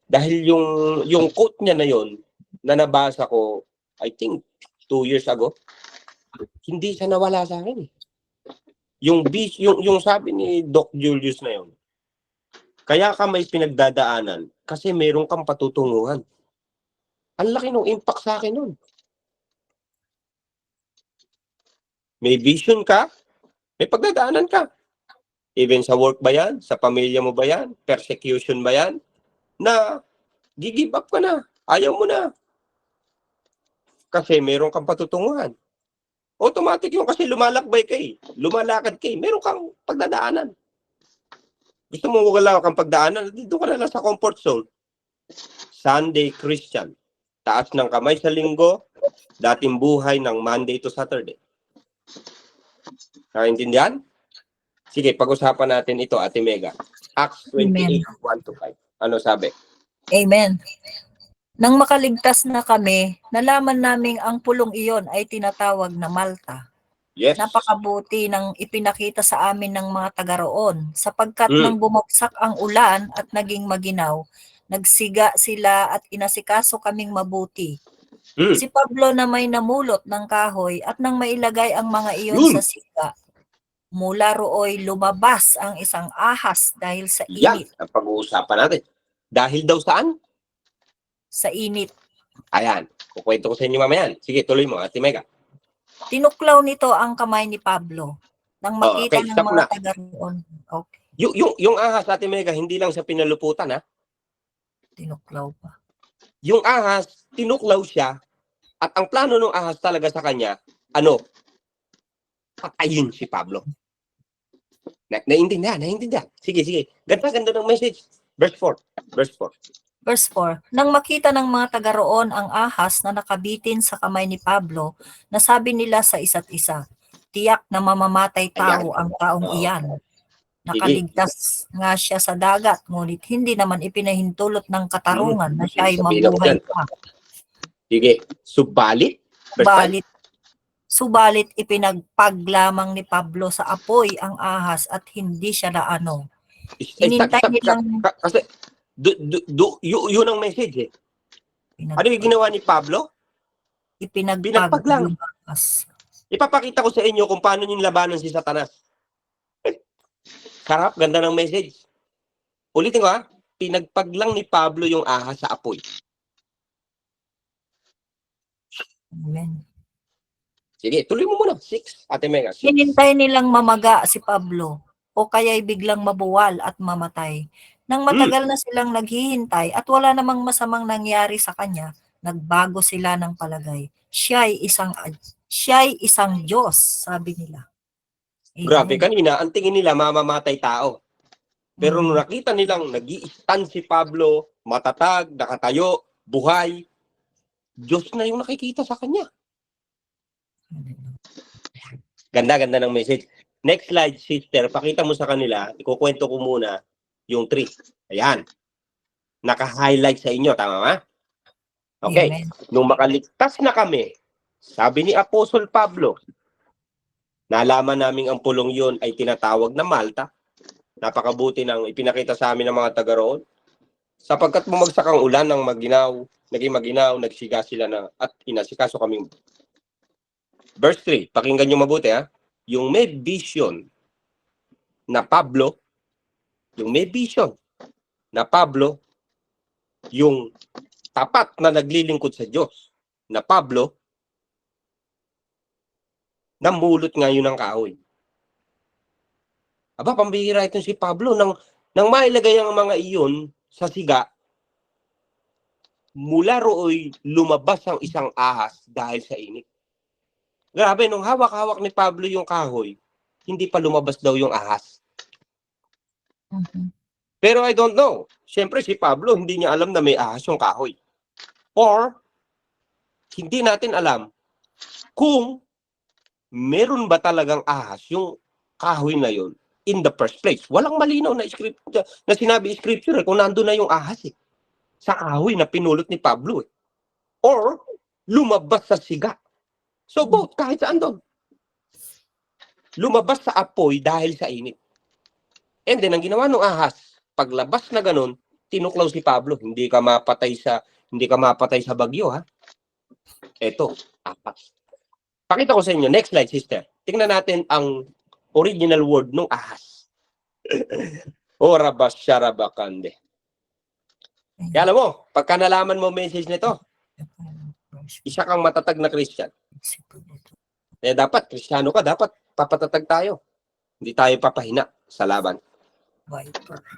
Dahil yung quote niya na yun, na nabasa ko, I think 2 years ago, hindi siya nawala sa akin eh. Yung sabi ni Doc Julius na yun, kaya ka may pinagdadaanan kasi meron kang patutunguhan. Ang laki ng impact sa akin nun. May vision ka, may pagdadaanan ka. Even sa work ba yan? Sa pamilya mo ba yan? Persecution ba yan? Na give up ka na. Ayaw mo na. Kasi meron kang patutunguhan. Automatic yun kasi lumalakbay ka eh. Lumalakad ka eh. Meron kang pagdadaanan. Gusto mo wala kang pagdaanan, dito ka na lang sa comfort zone. Sunday Christian. Taas ng kamay sa linggo, dating buhay ng Monday to Saturday. Nakaintindihan? Sige, pag-usapan natin ito, Ate Mega. Acts 28:1-5. Ano sabi? Amen. Nang makaligtas na kami, nalaman naming ang pulong iyon ay tinatawag na Malta. Yes. Napakabuti ng ipinakita sa amin ng mga taga roon, sapagkat Mm. nang bumagsak ang ulan at naging maginaw, nagsiga sila at inasikaso kaming mabuti. Mm. Si Pablo na may namulot ng kahoy at nang mailagay ang mga iyon Yun. sa siga, mula rooy lumabas ang isang ahas dahil sa Yan init. ang pag-uusapan natin. Dahil daw saan? Sa init. Ayan. Kukwento ko sa inyo mamaya. Sige, tuloy mo, Ate Mega. Tinuklaw nito ang kamay ni Pablo nang makita Okay, ng stop mga na. taga roon. Okay, Yung ahas, Ate Mega, hindi lang sa pinaluputan, ha? tinuklaw pa. Yung ahas, tinuklaw siya, at ang plano ng ahas talaga sa kanya, ano? Patayin si Pablo. Naiintindihan. Sige. Ganda ng message. Verse 4. Verse 4, nang makita ng mga taga roon ang ahas na nakabitin sa kamay ni Pablo, nasabi nila sa isa't isa, tiyak na mamamatay tao ang taong iyan. Nakaligtas nga siya sa dagat, ngunit hindi naman ipinahintulot ng katarungan na siya ay Sabihin ako mabuhay dyan. pa. Sige. Subalit. Verse 5. Subalit ipinagpag lamang ni Pablo sa apoy ang ahas at hindi siya naano. Hinintay nilang Kasi yun ang message eh. Ano yung ginawa ni Pablo? Pinagpag lang. yung ahas. Ipapakita ko sa inyo kung paano yung labanan si Satanas. Sarap, ganda ng message. Ulitin ko ha. Pinagpag lang ni Pablo yung ahas sa apoy. Amen. Sige, tuloy mo muna. 6, Ate Mega. 6. Hinintay nilang mamaga si Pablo o kaya'y biglang mabuwal at mamatay. Nang matagal na silang naghihintay at wala namang masamang nangyari sa kanya, nagbago sila ng palagay. Siya'y isang Diyos, sabi nila. Amen. Grabe, kanina, ang tingin nila mamamatay tao. Pero nung nakita nilang nag-i-stand si Pablo, matatag, nakatayo, buhay, Diyos na yung nakikita sa kanya. Ganda-ganda ng message. Next slide, sister. Pakita mo sa kanila. Ikukwento ko muna yung 3. Ayan. Naka-highlight sa inyo. Tama ba? Okay. Amen. Nung makaligtas na kami, sabi ni Apostol Pablo, nalaman namin ang pulong yun ay tinatawag na Malta. Napakabuti ng ipinakita sa amin ng mga taga roon. Sapagkat bumagsak ang ulan ng naging maginaw, nagsiga sila na at inasikaso kaming. Verse 3, pakinggan nyo mabuti ha. Yung may vision na Pablo, yung tapat na naglilingkod sa Diyos na Pablo, namulot ngayon ng kahoy. Aba, pambihira itong si Pablo. Nang mailagay ang mga iyon sa siga, mula rooy lumabas ang isang ahas dahil sa init. Grabe, nung hawak-hawak ni Pablo yung kahoy, hindi pa lumabas daw yung ahas. Pero I don't know. Siyempre si Pablo, hindi niya alam na may ahas yung kahoy. Or, hindi natin alam kung meron ba talagang ahas yung kahoy na yun in the first place. Walang malinaw na sinabi scripture kung nandun na yung ahas sa kahoy na pinulot ni Pablo. Or, lumabas sa siga. So both, kahit saan doon. Lumabas sa apoy dahil sa init. And then, ang ginawa ng ahas, paglabas na ganun, tinuklaw si Pablo. Hindi ka mapatay sa bagyo, ha? Eto, ahas. Pakita ko sa inyo. Next slide, sister. Tingnan natin ang original word ng ahas. Orabasharabakande. Kaya alam mo, pagka nalaman mo message nito, isa kang matatag na Christian. Eh dapat, Kristiyano ka, dapat papatatag tayo. Hindi tayo papahina sa laban.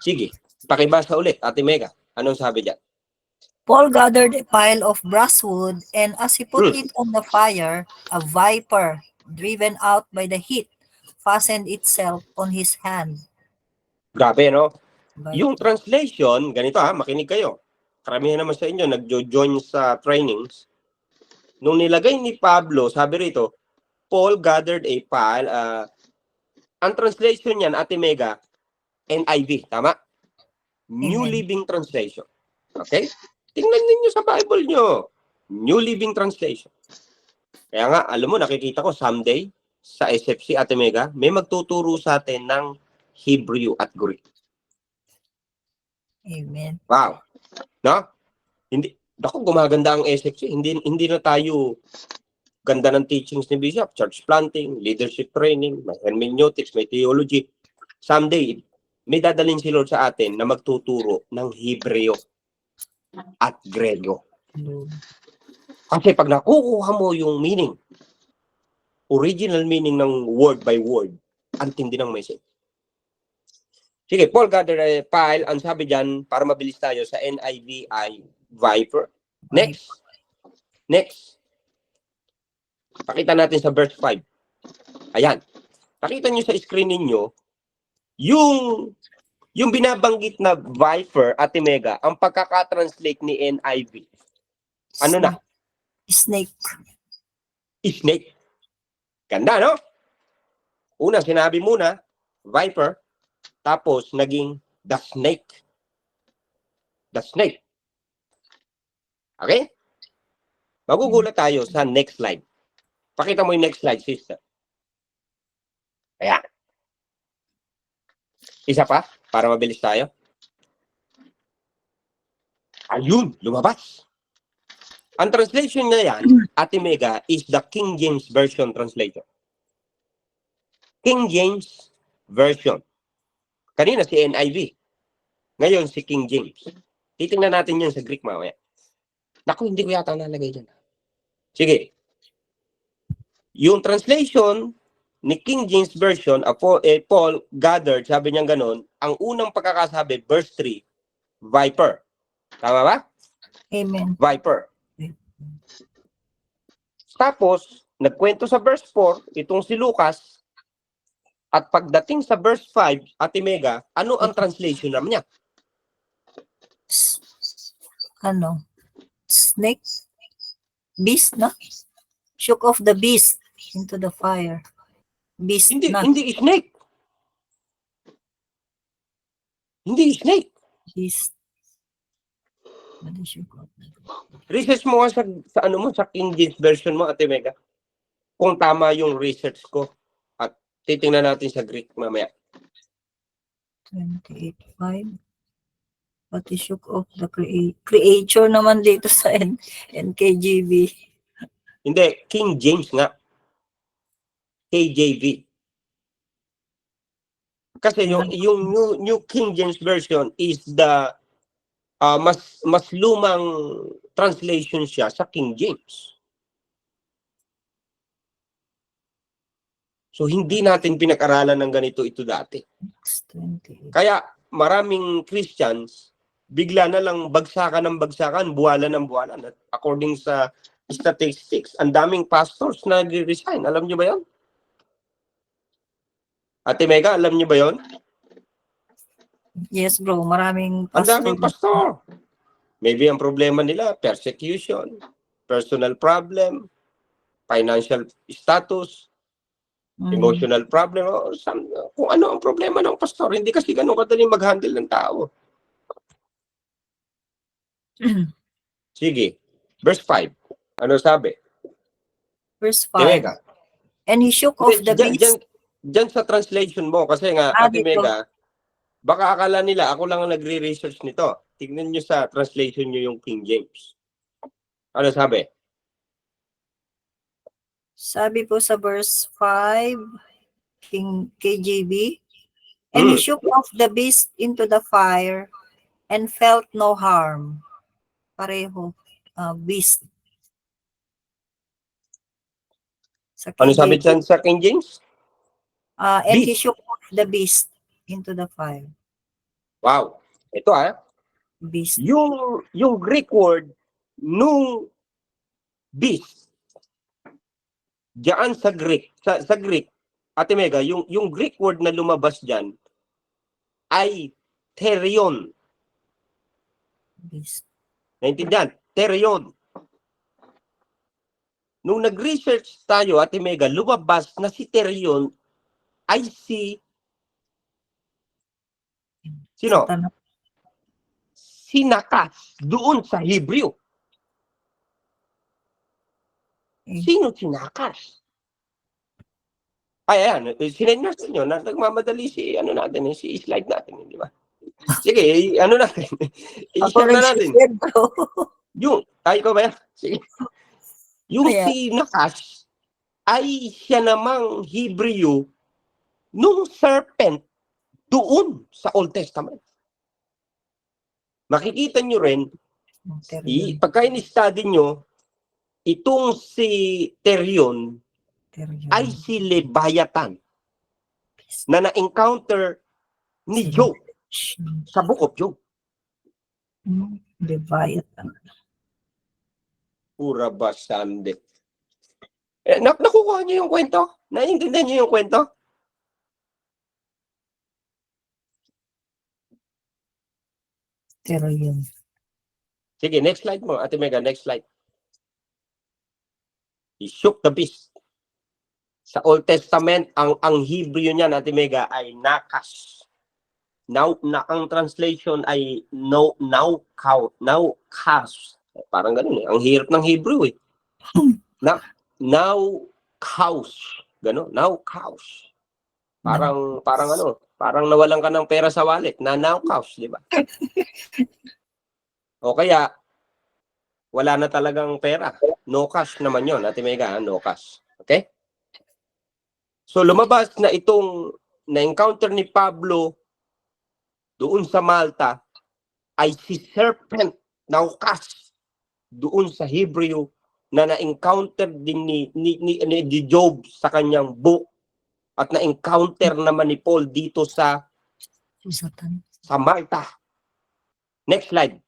Sige, pakibasa ulit, Ate Mega. Anong sabi diyan? Paul gathered a pile of brushwood, and as he put it on the fire, a viper, driven out by the heat, fastened itself on his hand. Grabe, no? Viper. Yung translation, ganito ha, makinig kayo. Karamihan naman sa inyo, nagjo-join sa trainings. Nung nilagay ni Pablo, sabi rito, Paul gathered a pile. Ang translation niyan, Ate Mega, NIV, tama? New Amen. Living Translation. Okay? Tingnan ninyo sa Bible nyo. New Living Translation. Kaya nga, alam mo, nakikita ko someday sa SFC, Ate Mega, may magtuturo sa atin ng Hebrew at Greek. Amen. Wow. No? Gumaganda ang SFC. Hindi na tayo ganda ng teachings ni Bishop, church planting, leadership training, may hermeneutics, may theology. Someday, may dadalhin si Lord sa atin na magtuturo ng Hebreo at Grego. Kasi pag nakukuha mo yung meaning, original meaning ng word by word, ang tindi ng message. Sige, Paul gathered a pile. Ang sabi dyan, para mabilis tayo sa NIV ay viper. Next. Pakita natin sa verse 5. Ayan. Pakita nyo sa screen ninyo yung binabanggit na viper, Ate Mega, ang pagkakatranslate ni NIV. Ano na? Snake. Snake. Ganda, no? Una, sinabi muna, viper, tapos naging the snake. The snake. Okay? Magugulat tayo sa next slide. Pakita mo yung next slide, sister. Ayan. Isa pa, para mabilis tayo. Ayun, lumabas. Ang translation na yan, Ate Mega, is the King James Version translation. King James Version. Kanina si NIV. Ngayon si King James. Titingnan natin yun sa Greek mamaya. Naku, hindi ko yata nalagay dyan. Sige. Yung translation ni King James Version, Paul gathered, sabi niya ganon, ang unang pagkakasabi, verse 3, viper. Tama ba? Amen. Viper. Tapos, nagkwento sa verse 4, itong si Lucas, at pagdating sa verse 5, Ate Mega, ano ang translation naman niya? Snake? Beast, no? Shook of the beast. into the fire. Beast Hindi, na. hindi snake. Hindi snake. Beast. What is your God? Research mo nga sa ano mo, sa King James Version mo, Ate Mega. Kung tama yung research ko. At titingnan natin sa Greek mamaya. 28:5. What is your of the creature naman dito sa NKJV. Hindi, King James nga. KJV. Kasi yung new King James Version is the mas lumang translation siya sa King James. So hindi natin pinag-aralan ng ganito ito dati. 28. Kaya maraming Christians bigla na lang bagsakan ng bagsakan, buwalan ng buwalan. At according sa statistics, ang daming pastors na nag-resign. Alam niyo ba 'yon? Ate Mega, alam niyo ba 'yon? Yes, bro. Maraming Ang daming pastor. Maybe ang problema nila, persecution, personal problem, financial status, emotional problem, or kung ano ang problema ng pastor. Hindi kasi ganun kadaling mag-handle ng tao. Sige. Verse 5. Ano sabi? Verse Mega. 5. And he shook off the beast. Diyan sa translation mo, kasi nga, Ate Dito. Mega, baka akala nila, ako lang ang nagre-research nito. Tignan nyo sa translation nyo yung King James. Ano sabi? Sabi po sa verse 5, King KJV, and he shook off the beast into the fire and felt no harm. Pareho, beast. Sa Ano sabi KJV, dyan sa King James? and he Beast. shook off the beast into the fire. Wow. Ito Beast. yung Greek word nung beast diyan sa Greek, sa Greek, Ate Mega, yung Greek word na lumabas diyan ay therion. Beast. Naintindihan? Therion. Nung nag-research tayo, Ate Mega, lumabas na si therion ay sino? Satanas. Sinakas doon sa Hebrew. Sino sinakas? Ay, ayan, sinend natin yun. Nagmamadali si slide natin, di ba? Sige, ano natin? I-share na natin. Ko ba yan? Sige. Yung si Nakash ay siya namang Hebrew nung serpent doon sa Old Testament. Makikita nyo rin, pagka in-study nyo, itong si Therion ay si Leviathan na na-encounter ni Job sa Book of Job. Leviathan. Pura basande. Nakukuha niyo yung kwento? Naiintindihan niyo yung kwento? Therion. Sige, next slide mo, Ate Mega, next slide. He shook the beast. Sa Old Testament, ang Hebrew niyan, Ate Mega, ay nakas. Ang translation ay naukas. Parang ganun eh. Ang hirap ng Hebrew eh. Naukaus. Ganun, naukaus. Parang nawalan ka ng pera sa wallet. Naukaus, di ba? O kaya, wala na talagang pera. No cash naman yun, Ate Mega, no cash. Okay? So, lumabas na itong na-encounter ni Pablo doon sa Malta ay si serpent naukas doon sa Hebrew na na-encounter din ni Job sa kanyang book at na-encounter naman ni Paul dito sa Malta. Next slide.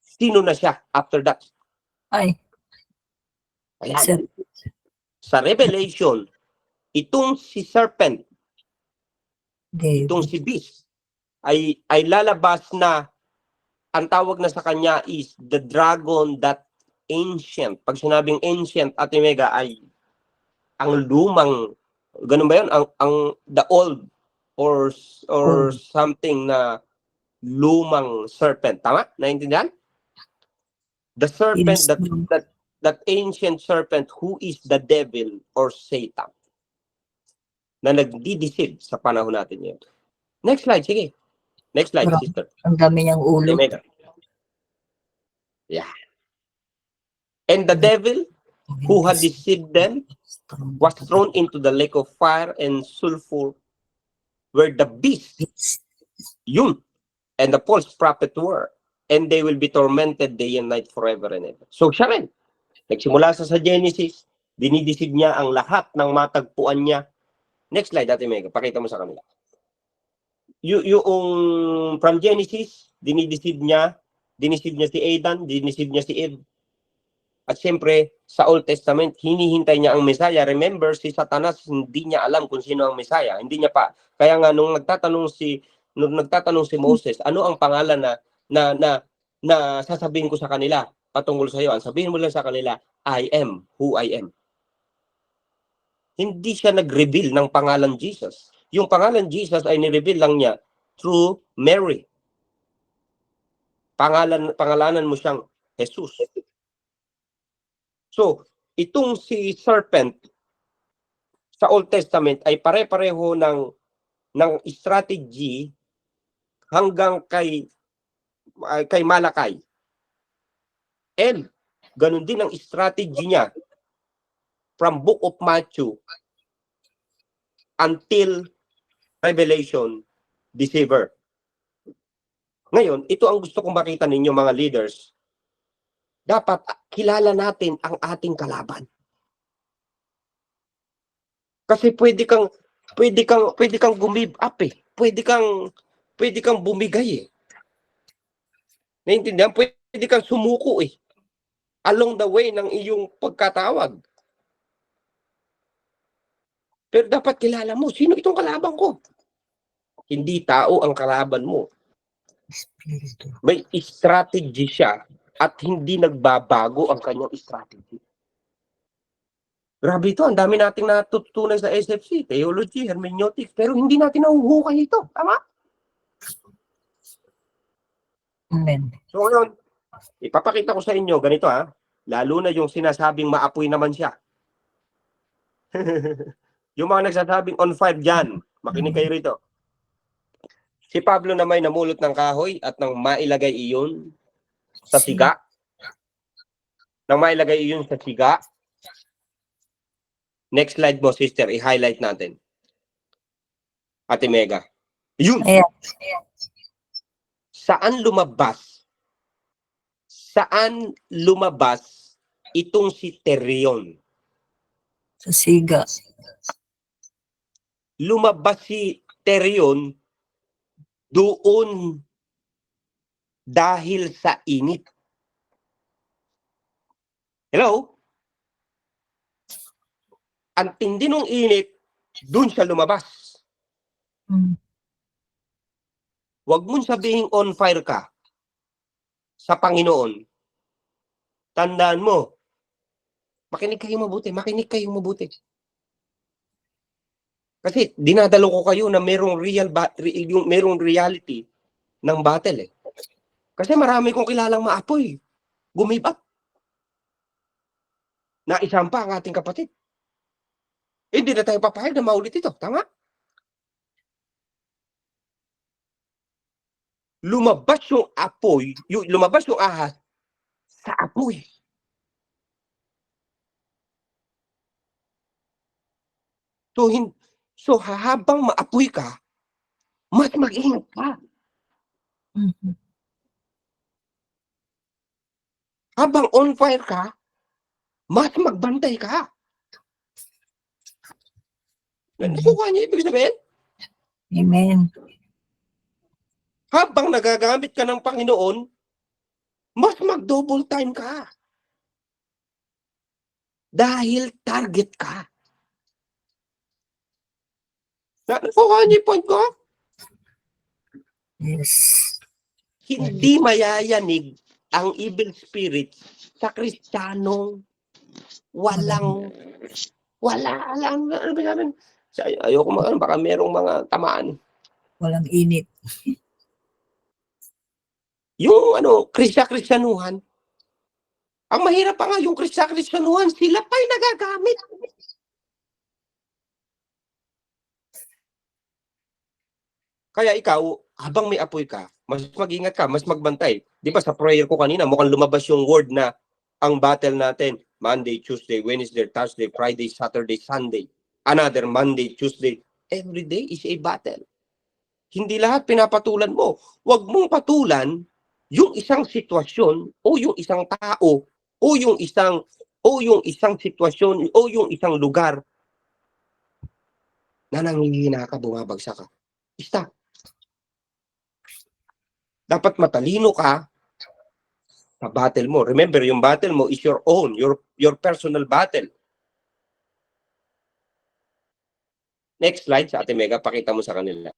Sino na siya after that? Ayan. Sa Revelation, itong si serpent, itong si beast, ay lalabas na ang tawag na sa kanya is the dragon that ancient. Pag sinabing ancient, Ate Mega, ay ang lumang, ganun ba yun? Ang the old or Old. something na lumang serpent. Tama? Naintindihan? The serpent Yes. that ancient serpent who is the devil or Satan na nagdideceive sa panahon natin ngayon. Next slide, sige. Next slide, Marami. sister. Ang dami niyang ulo. Amen. Yeah. And the devil who had deceived them was thrown into the lake of fire and sulfur where the beast, yun, and the false prophet were. And they will be tormented day and night forever and ever. So siya rin. Nagsimula sa Genesis, dinideceive niya ang lahat ng matagpuan niya. Next slide, Ate Mega, pakita mo sa kanila. Yung from Genesis, dinideceive niya si Adam, dinideceive niya si Eve. At siyempre, sa Old Testament, hinihintay niya ang Messiah. Remember, si Satanas, hindi niya alam kung sino ang Messiah. Hindi niya pa. Kaya nga, nung nagtatanong si Moses, ano ang pangalan na sasabihin ko sa kanila patungkol sa iyo? Ang sabihin mo lang sa kanila, I am who I am. Hindi siya nag-reveal ng pangalan Jesus. Yung pangalan Jesus ay ni-reveal lang niya through Mary. Pangalanan mo siyang Jesus. So, itong si serpent sa Old Testament ay pare-pareho ng strategy hanggang kay Malakay. And ganun din ang strategy niya from Book of Matthew until Revelation, deceiver. Ngayon, ito ang gusto kong makita ninyo mga leaders. Dapat kilala natin ang ating kalaban. Kasi pwede kang gumib up eh. Pwede kang bumigay eh. Naintindihan? Pwede kang sumuko eh. Along the way ng iyong pagkatawag. Pero dapat kilala mo, sino itong kalaban ko? Hindi tao ang kalaban mo. May strategy siya at hindi nagbabago ang kanyang strategy. Grabe ito, ang dami nating natutunan sa SFC, theology, hermeneutics, pero hindi natin nahuhukay ito. Tama? Amen. So ngayon, ipapakita ko sa inyo, ganito ha, lalo na yung sinasabing maapoy naman siya. Yung mga nagsasabing on fire dyan, makinig kayo rito. Si Pablo na may namulot ng kahoy at nang mailagay iyon sa siga. Nang mailagay iyon sa siga. Next slide mo, sister, i-highlight natin. Ate Mega. Yun. Ayan. Saan lumabas itong si Terion? Sa siga. Lumabas si Terion doon dahil sa init. Hello? Ang tindi ng init, doon siya lumabas. Huwag mong sabihing on fire ka sa Panginoon. Tandaan mo, makinig kayong mabuti. Kasi dinadalo ko kayo na merong reality ng battle eh. Kasi marami kong kilalang maapoy. Gumibap. Naisampa ang ating kapatid. Hindi na tayo papayag na maulit ito. Tama? Lumabas yung ahas sa apoy. So habang maapoy ka, mas mag-ingat ka. Habang on fire ka, mas magbantay ka. Nakukuha niyo ibig sabihin? Amen. Habang nagagamit ka ng Panginoon, mas mag-double time ka. Dahil target ka. Nakukuha niyo yung point ko? Yes. Hindi mayayanig ang evil spirit sa Kristiyanong walang Wala lang. Ano ba namin? Ayoko baka merong mga tamaan. Walang init. Yung Kristyanuhan, ang mahirap pa nga yung Kristyanuhan, sila pa'y nagagamit. Kaya ikaw, habang may apoy ka, mas mag-ingat ka, mas magbantay. Di ba sa prayer ko kanina, mukhang lumabas yung word na ang battle natin, Monday, Tuesday, Wednesday, Thursday, Friday, Saturday, Sunday. Another Monday, Tuesday. Every day is a battle. Hindi lahat pinapatulan mo. Huwag mong patulan yung isang sitwasyon o yung isang tao o yung isang sitwasyon o yung isang lugar na nanghihina ka, bumabagsak ka. Stop. Dapat matalino ka sa battle mo. Remember, yung battle mo is your own, your personal battle. Next slide sa Ate Mega, pakita mo sa kanila.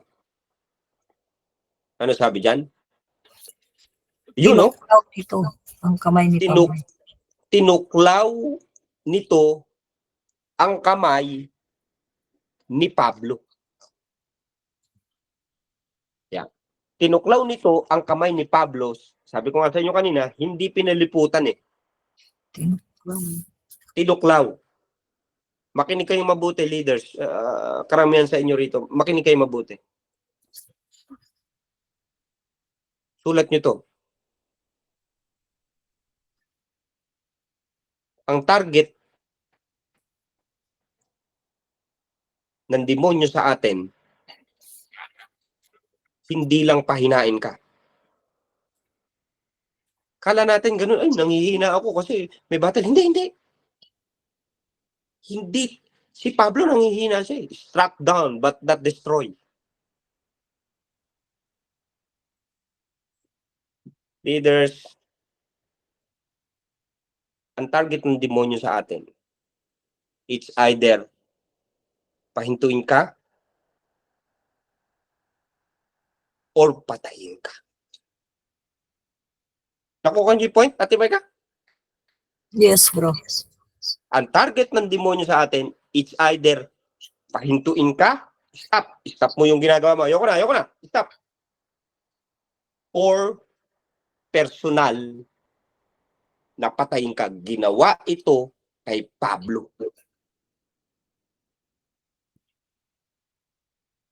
Ano sabi dyan? You know? Tinuklaw ito ang kamay ni Pablo. Tinuklaw nito ang kamay ni Pablo. Yeah. Tinuklaw nito ang kamay ni Pablo. Sabi ko nga sa inyo kanina, hindi pinaliputan eh. Tinuklaw. Makinig kayong mabuti, leaders. Karamihan sa inyo rito. Makinig kayong mabuti. Sulat nyo to. Ang target ng demonyo sa atin, hindi lang pahinain ka. Kala natin ganun, ay, nanghihina ako kasi may battle. Hindi. Hindi. Si Pablo nanghihina siya. Struck down but not destroyed. Leaders, ang target ng demonyo sa atin, it's either pahintuin ka or patayin ka. Nakuha niyo yung point, Ate Mega? Yes, bro. Ang target ng demonyo sa atin, it's either pahintuin ka, stop mo yung ginagawa mo, ayoko na, stop. Or personal na patayin ka. Ginawa ito kay Pablo.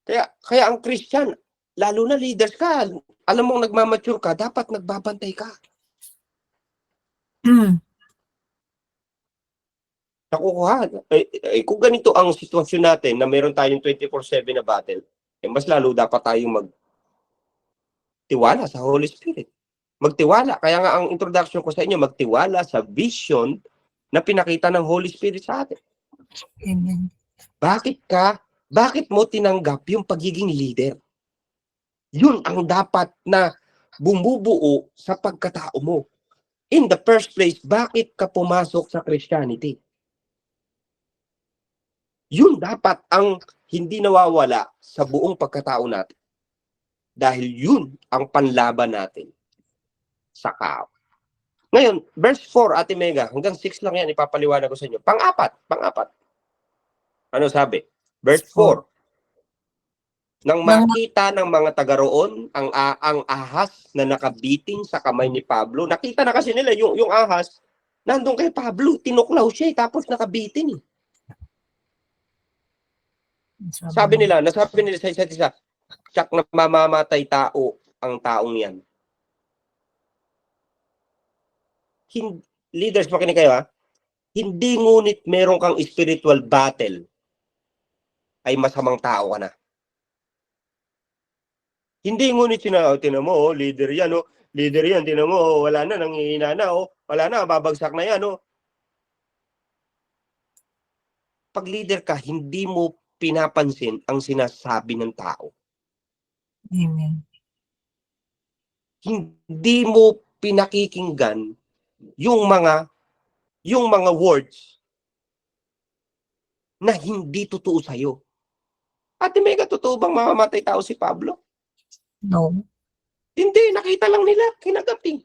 Kaya ang Christian, lalo na leaders ka, alam mong nagmamature ka, dapat nagbabantay ka. Nakukuha. Kung ganito ang sitwasyon natin na meron tayong 24/7 na battle, mas lalo dapat tayong magtiwala sa Holy Spirit. Magtiwala. Kaya nga ang introduction ko sa inyo, magtiwala sa vision na pinakita ng Holy Spirit sa atin. Amen. Bakit mo tinanggap yung pagiging leader? Yun ang dapat na bumubuo sa pagkatao mo. In the first place, bakit ka pumasok sa Christianity? Yun dapat ang hindi nawawala sa buong pagkatao natin. Dahil yun ang panlaban natin sa kao. Ngayon, verse 4, Ate Mega, hanggang 6 lang yan, ipapaliwanag ko sa inyo. Pang-apat. Ano sabi? Verse 4. Nang makita ng mga taga-roon ang ahas na nakabiting sa kamay ni Pablo, nakita na kasi nila yung ahas, nandun kay Pablo, tinuklaw siya, tapos nakabiting. Nasabi nila sa isa't isa, tsak na mamamatay tao ang taong yan. Leaders, makinig kayo ha. Hindi ngunit meron kang spiritual battle ay masamang tao ka na. Hindi ngunit tinan mo, leader yan, leader yan, tinan mo, wala na, nanghihina na, wala na, babagsak na yan, Pag leader ka, hindi mo pinapansin ang sinasabi ng tao. Amen. Hindi mo pinakikinggan yung mga words na hindi totoo sa'yo. Ate Mega, totoo bang mamamatay tao si Pablo? No. Hindi, nakita lang nila, kinagapi.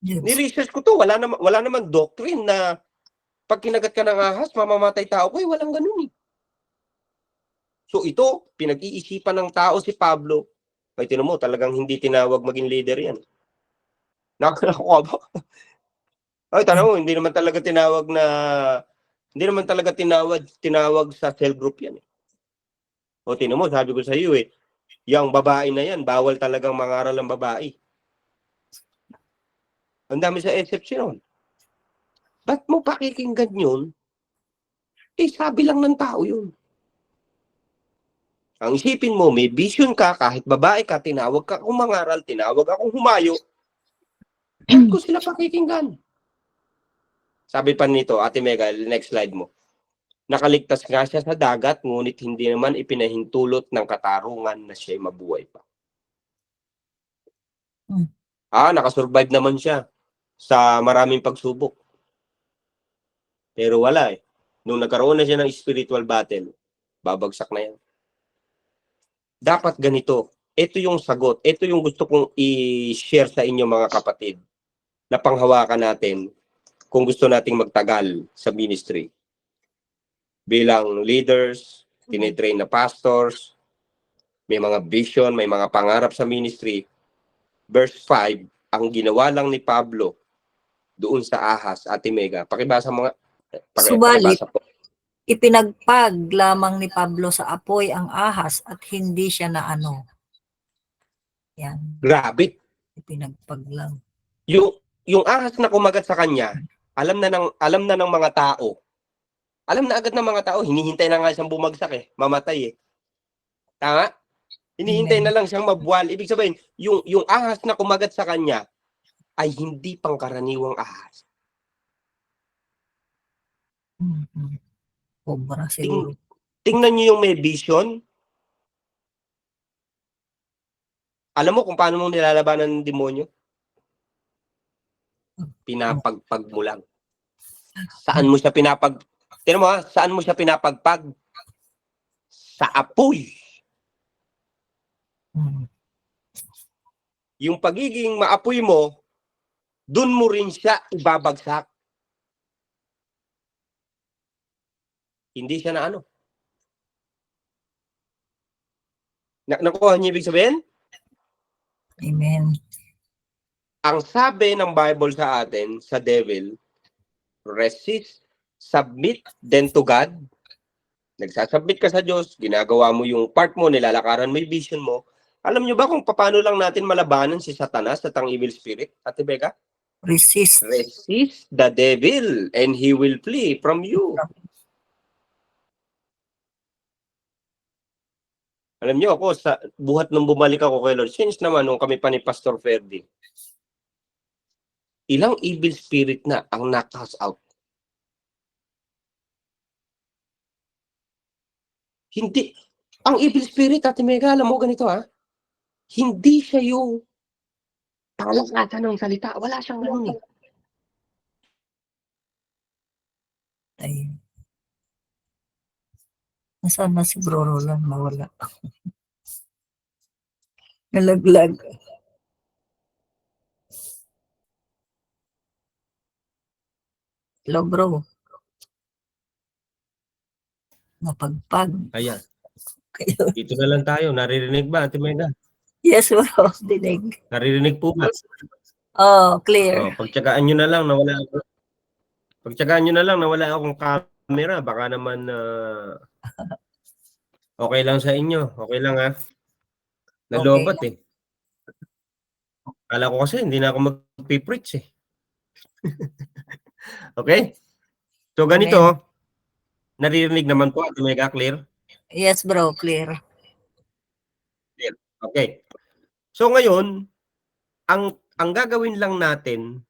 Yes. Ni-research ko to, wala naman doctrine na Pag kinagat ka ng ahas, mamamatay tao ko, walang ganun eh. So ito, pinag-iisipan ng tao si Pablo. May tinan mo, talagang hindi tinawag maging leader yan. Nakakuha ba? Ay, tanong mo, hindi naman talaga tinawag sa cell group yan. O tinan mo, sabi ko sa iyo yung babae na yan, bawal talagang mangaral ng babae. Ang dami sa exception. Ba't mo pakikinggan yun? Sabi lang ng tao yun. Ang isipin mo, may vision ka, kahit babae ka, tinawag ka akong mangaral, tinawag akong humayo, ba't ko sila pakikinggan? Sabi pa nito, Ate Mega, next slide mo. Nakaligtas nga siya sa dagat, ngunit hindi naman ipinahintulot ng katarungan na siya'y mabuhay pa. Nakasurvive naman siya sa maraming pagsubok. Pero wala eh. Nung nagkaroon na siya ng spiritual battle, babagsak na yan. Dapat ganito. Ito yung sagot. Ito yung gusto kong i-share sa inyo mga kapatid na panghawakan natin kung gusto nating magtagal sa ministry. Bilang leaders, tinitrain na pastors, may mga vision, may mga pangarap sa ministry. Verse 5, ang ginawa lang ni Pablo doon sa ahas, Ate Mega. Pakibasa mga. Subalit, ipinagpag lamang ni Pablo sa apoy ang ahas at hindi siya na ano. Yan. Grabe. Ipinagpag lang. Yung ahas na kumagat sa kanya, alam na ng mga tao. Alam na agad ng mga tao, hinihintay na nga siyang bumagsak mamatay Tama? Hinihintay na lang siyang mabuwal. Ibig sabihin, yung ahas na kumagat sa kanya ay hindi pangkaraniwang ahas. Cobra siguro. Tingnan niyo yung may vision. Alam mo kung paano mo nilalabanan ng demonyo? Pinapagpag mo lang. Saan mo siya Tingnan mo saan mo siya pinapagpag? Sa apoy. Yung pagiging maapoy mo, dun mo rin siya ibabagsak. Hindi siya na ano. Nakuha niyo ibig sabihin? Amen. Ang sabi ng Bible sa atin, sa devil, resist, submit, then to God. Nagsasubmit ka sa Diyos, ginagawa mo yung part mo, nilalakaran mo yung vision mo. Alam nyo ba kung paano lang natin malabanan si Satanas at ang evil spirit, Ate Becca? Resist. Resist the devil and he will flee from you. Alam nyo ako, sa buhat nung bumalik ako kay Lord, since naman nung kami pa ni Pastor Ferdy, ilang evil spirit na ang knock-us out. Hindi. Ang evil spirit, Ate Mega, alam mo ganito hindi siya yung talakatan ng salita. Wala siyang ganun Ay. Nasaan na si Bro Roland? Nawala. Nalaglag. Hello, bro. Napagpag. Ayan. Dito na lang tayo. Naririnig ba, Ate Mega? Yes, bro. Dinig. Naririnig po ba? Clear. Pagtsagaan nyo na lang nawala ako. Pagtsagaan nyo na lang nawala akong camera. Baka naman okay lang sa inyo. Okay lang Nalobat Kala ko kasi hindi na ako mag-preach Okay? So ganito. Amen. Naririnig naman po, Ate Mega, clear? Yes, bro. Clear. Okay. So ngayon, ang gagawin lang natin,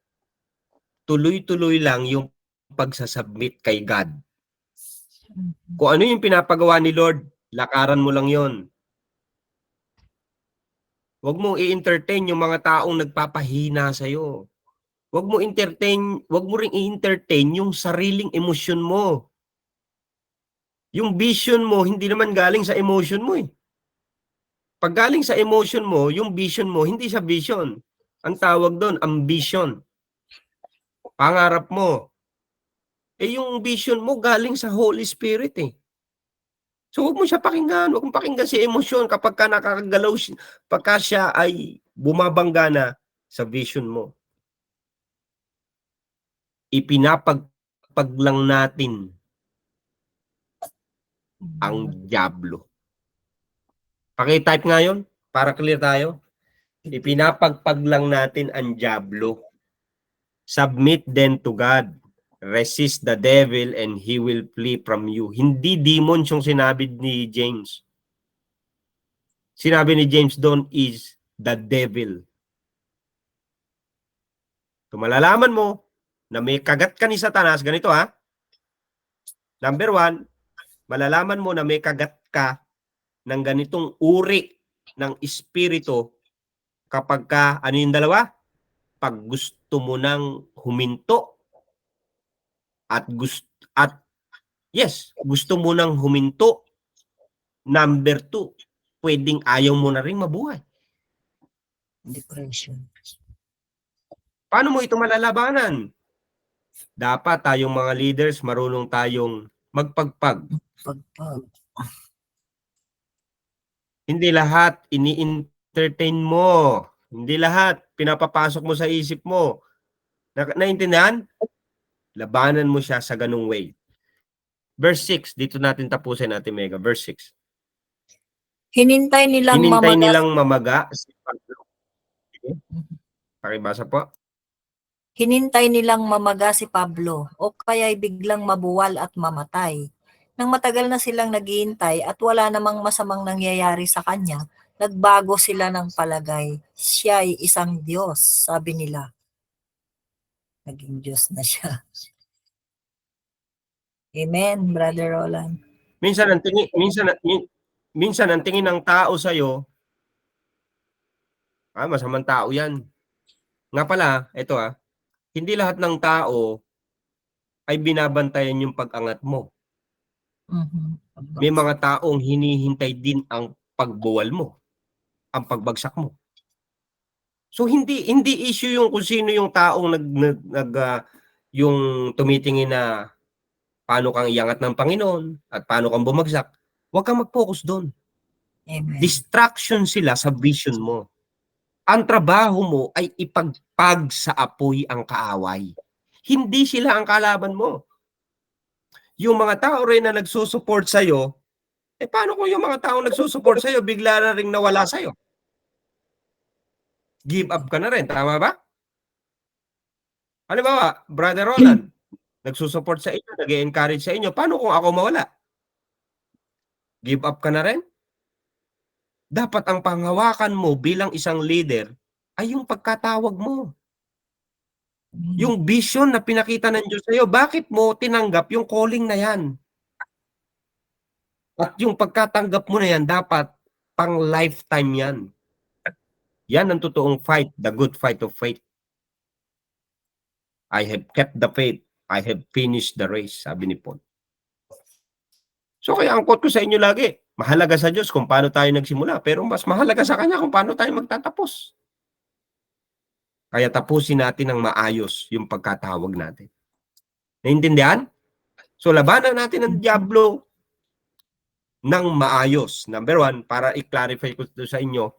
tuloy-tuloy lang yung pagsasubmit kay God. Kung ano yung pinapagawa ni Lord, lakaran mo lang yon. Huwag mo i-entertain yung mga taong nagpapahina sa'yo. Huwag mo ring i-entertain yung sariling emosyon mo. Yung vision mo, hindi naman galing sa emotion mo Pag galing sa emotion mo, yung vision mo, hindi siya vision. Ang tawag doon, ambition. Pangarap mo. Eh yung vision mo galing sa Holy Spirit eh. So huwag mo siya pakinggan, huwag mo pakinggan si emosyon kapag ka nakakagalaw, pagka siya ay bumabangga na sa vision mo. Ipinapagpag lang natin ang dyablo. Paki-type nga yun para clear tayo. Ipinapagpag lang natin ang dyablo. Submit then to God. Resist the devil and he will flee from you. Hindi demons yung sinabi ni James. Sinabi ni James doon is the devil. So malalaman mo na may kagat ka ni Satanas, ganito ha. Number 1, malalaman mo na may kagat ka ng ganitong uri ng espiritu kapag ka, ano yung dalawa? Pag gusto mo nang huminto at gusto mo nang huminto. Number 2, pwedeng ayaw mo na rin mabuhay. Depression. Paano mo ito malalabanan? Dapat tayong mga leaders, marunong tayong magpagpag. Pagpag. Hindi lahat ini-entertain mo. Hindi lahat pinapapasok mo sa isip mo. Naintindihan? Labanan mo siya sa ganung way. Verse 6, dito natin tapusin natin, Mega. Verse 6. Hinintay nilang Hinintay mamagas. nilang mamaga si Pablo. Pakibasa po. Hinintay nilang mamaga si Pablo o kaya'y biglang mabuwal at mamatay. Nang matagal na silang naghihintay at wala namang masamang nangyayari sa kanya, nagbago sila ng palagay. Siya'y isang Diyos, sabi nila. Naging Diyos na siya. Amen, Brother Roland. Minsan ang tingin ng tao sa iyo, masamang tao 'yan. Nga pala, ito hindi lahat ng tao ay binabantayan yung pag-angat mo. May mga taong hinihintay din ang pagbuwal mo, ang pagbagsak mo. So hindi issue yung kung sino yung taong yung tumitingin na paano kang iangat ng Panginoon at paano kang bumagsak. Huwag kang mag-focus doon. Amen. Distraction sila sa vision mo. Ang trabaho mo ay ipagpag sa apoy ang kaaway. Hindi sila ang kalaban mo. Yung mga tao rin na nagsusupport sa'yo, paano kung yung mga tao nagsusupport sa'yo, bigla na rin nawala sa'yo? Give up ka na rin, tama ba? Halimbawa, Brother Roland, nagsusupport sa inyo, nag-encourage sa inyo, paano kung ako mawala? Give up ka na rin? Dapat ang panghawakan mo bilang isang leader ay yung pagkatawag mo. Yung vision na pinakita ng Diyos sa'yo, bakit mo tinanggap yung calling na yan? At yung pagkatanggap mo na yan, dapat pang lifetime yan. Yan ang totoong fight, the good fight of faith. I have kept the faith. I have finished the race, sabi ni Paul. So kaya ang quote ko sa inyo lagi, mahalaga sa Diyos kung paano tayo nagsimula, pero mas mahalaga sa Kanya kung paano tayo magtatapos. Kaya tapusin natin ng maayos yung pagkatawag natin. Naintindihan? So labanan natin ang dyablo ng maayos. Number 1, para i-clarify ko sa inyo,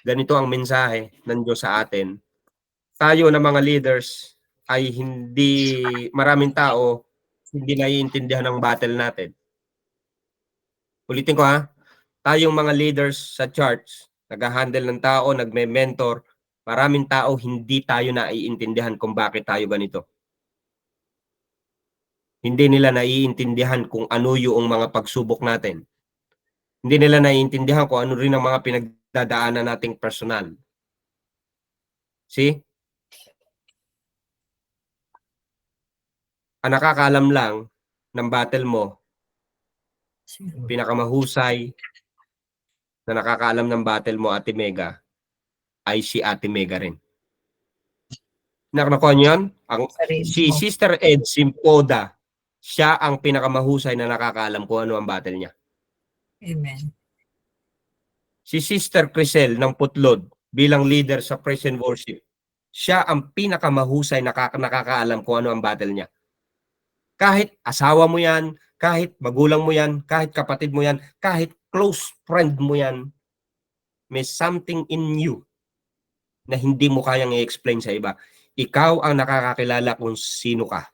ganito ang mensahe ng Diyos sa atin. Tayo na mga leaders ay maraming tao hindi naiintindihan ang battle natin. Ulitin ko tayong mga leaders sa church, nag-handle ng tao, nagme-mentor, maraming tao hindi tayo naiintindihan kung bakit tayo ganito. Hindi nila naiintindihan kung ano yung mga pagsubok natin. Hindi nila naiintindihan kung ano rin ang mga pinagdadaanan nating personal. See? Ang nakakaalam lang ng battle mo, pinakamahusay na nakakaalam ng battle mo, Ate Mega, ay si Ate Mega rin. Nakuha niyo yan? Si Sister Ed Simpoda, siya ang pinakamahusay na nakakaalam kung ano ang battle niya. Amen. Si Sister Crisel ng Putlod bilang leader sa praise and worship, siya ang pinakamahusay na nakakaalam kung ano ang battle niya. Kahit asawa mo yan, kahit magulang mo yan, kahit kapatid mo yan, kahit close friend mo yan, may something in you na hindi mo kayang i-explain sa iba. Ikaw ang nakakakilala kung sino ka.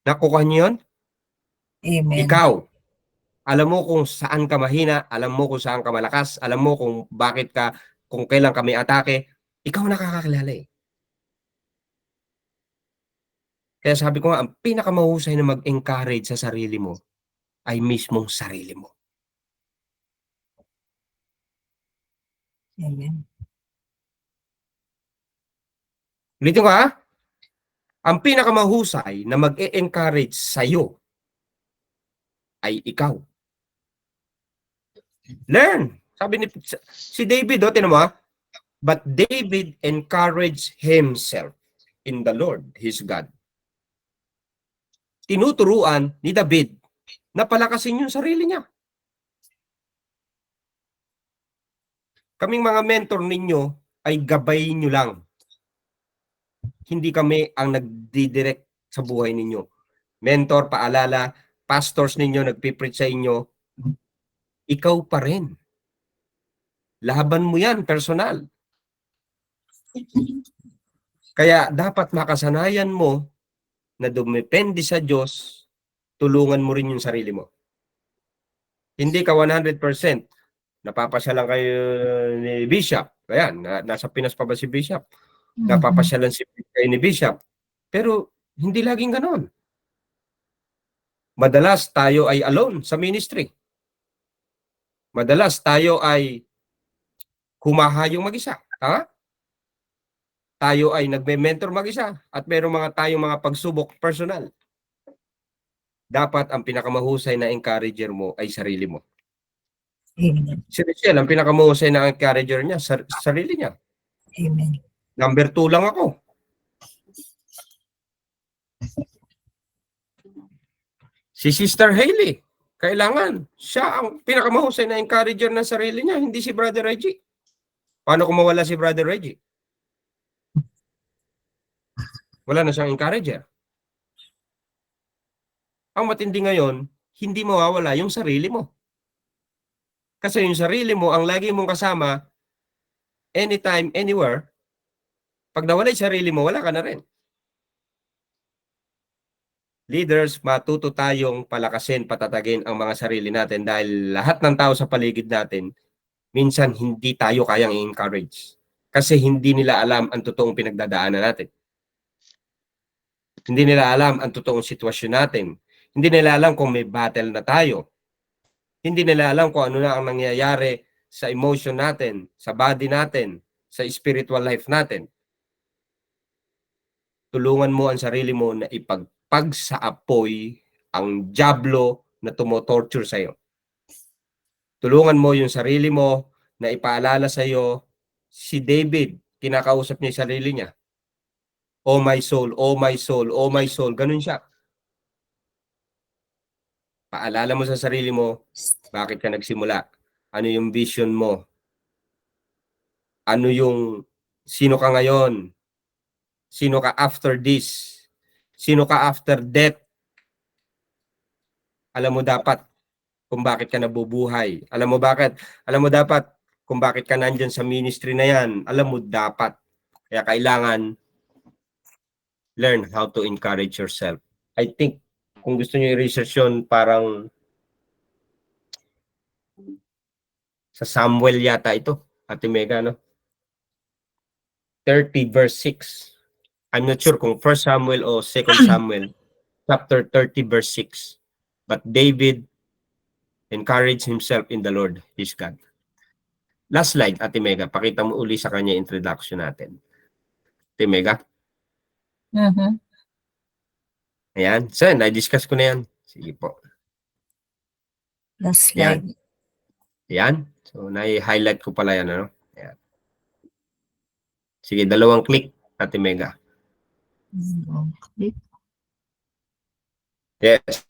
Nakukuha niyo yun? Amen. Ikaw. Alam mo kung saan ka mahina, alam mo kung saan ka malakas, alam mo kung bakit ka, kung kailan ka may atake. Ikaw nakakakilala eh. Kaya sabi ko nga, ang pinakamahusay na mag-encourage sa sarili mo ay mismong sarili mo. Amen. Ulitin ko ha, ang pinakamahusay na mag-e-encourage sa'yo ay ikaw. Learn. Sabi ni si David, tinan mo ha, but David encouraged himself in the Lord, his God. Tinuturuan ni David na palakasin yung sarili niya. Kaming mga mentor ninyo ay gabay nyo lang. Hindi kami ang nagdidirect sa buhay ninyo. Mentor, paalala, pastors ninyo nagpipreach sa inyo, ikaw pa rin. Laban mo yan, personal. Kaya dapat makasanayan mo na dumepende sa Diyos, tulungan mo rin yung sarili mo. Hindi ka 100%. Napapasyalan kayo ni Bishop. Ayan, nasa Pinas pa ba si Bishop? Napapasyalan kayo ni Bishop. Pero hindi laging ganon. Madalas tayo ay alone sa ministry. Madalas tayo ay humahayong mag-isa. Ha? Tayo ay nagme-mentor mag-isa at mayroong tayong mga pagsubok personal. Dapat ang pinakamahusay na encourager mo ay sarili mo. Amen. Si Michelle, ang pinakamahusay na encourager niya, sarili niya. Amen. Number 2 lang ako. Si Sister Hailey, kailangan siya ang pinakamahusay na encourager ng sarili niya, hindi si Brother Reggie. Paano kung mawala si Brother Reggie? Wala na siyang encourager. Ang matindi ngayon, hindi mawawala yung sarili mo. Kasi yung sarili mo, ang lagi mong kasama, anytime, anywhere, pag nawala yung sarili mo, wala ka na rin. Leaders, matuto tayong palakasin, patatagin ang mga sarili natin dahil lahat ng tao sa paligid natin, minsan hindi tayo kayang i-encourage. Kasi hindi nila alam ang totoong pinagdadaanan natin. Hindi nila alam ang totoong sitwasyon natin. Hindi nila alam kung may battle na tayo. Hindi nila alam kung ano na ang nangyayari sa emotion natin, sa body natin, sa spiritual life natin. Tulungan mo ang sarili mo na ipagpag sa apoy ang diablo na tumotorture sa iyo. Tulungan mo yung sarili mo na ipaalala sa iyo, si David, kinakausap niya yung sarili niya. Oh my soul, oh my soul, oh my soul. Ganun siya. Paalala mo sa sarili mo, bakit ka nagsimula? Ano yung vision mo? Ano yung, sino ka ngayon? Sino ka after this? Sino ka after death? Alam mo dapat kung bakit ka nabubuhay. Alam mo bakit? Alam mo dapat kung bakit ka nandyan sa ministry na yan. Alam mo dapat. Kaya kailangan learn how to encourage yourself. I think kung gusto niyo i-research yun, parang sa Samuel yata ito, Ate Mega, no? 30 verse 6. I'm not sure kung 1 Samuel o 2 Samuel, chapter 30 verse 6. But David encouraged himself in the Lord, his God. Last slide, Ate Mega. Pakita mo uli sa kanya introduction natin. Ate Mega. Ayan. So, na-discuss ko na yan. Sige po. Last slide. Ayan. So, na-highlight ko pala yan. Ano? Ayan. Sige, 2 click, Ate Mega. Click. Yes.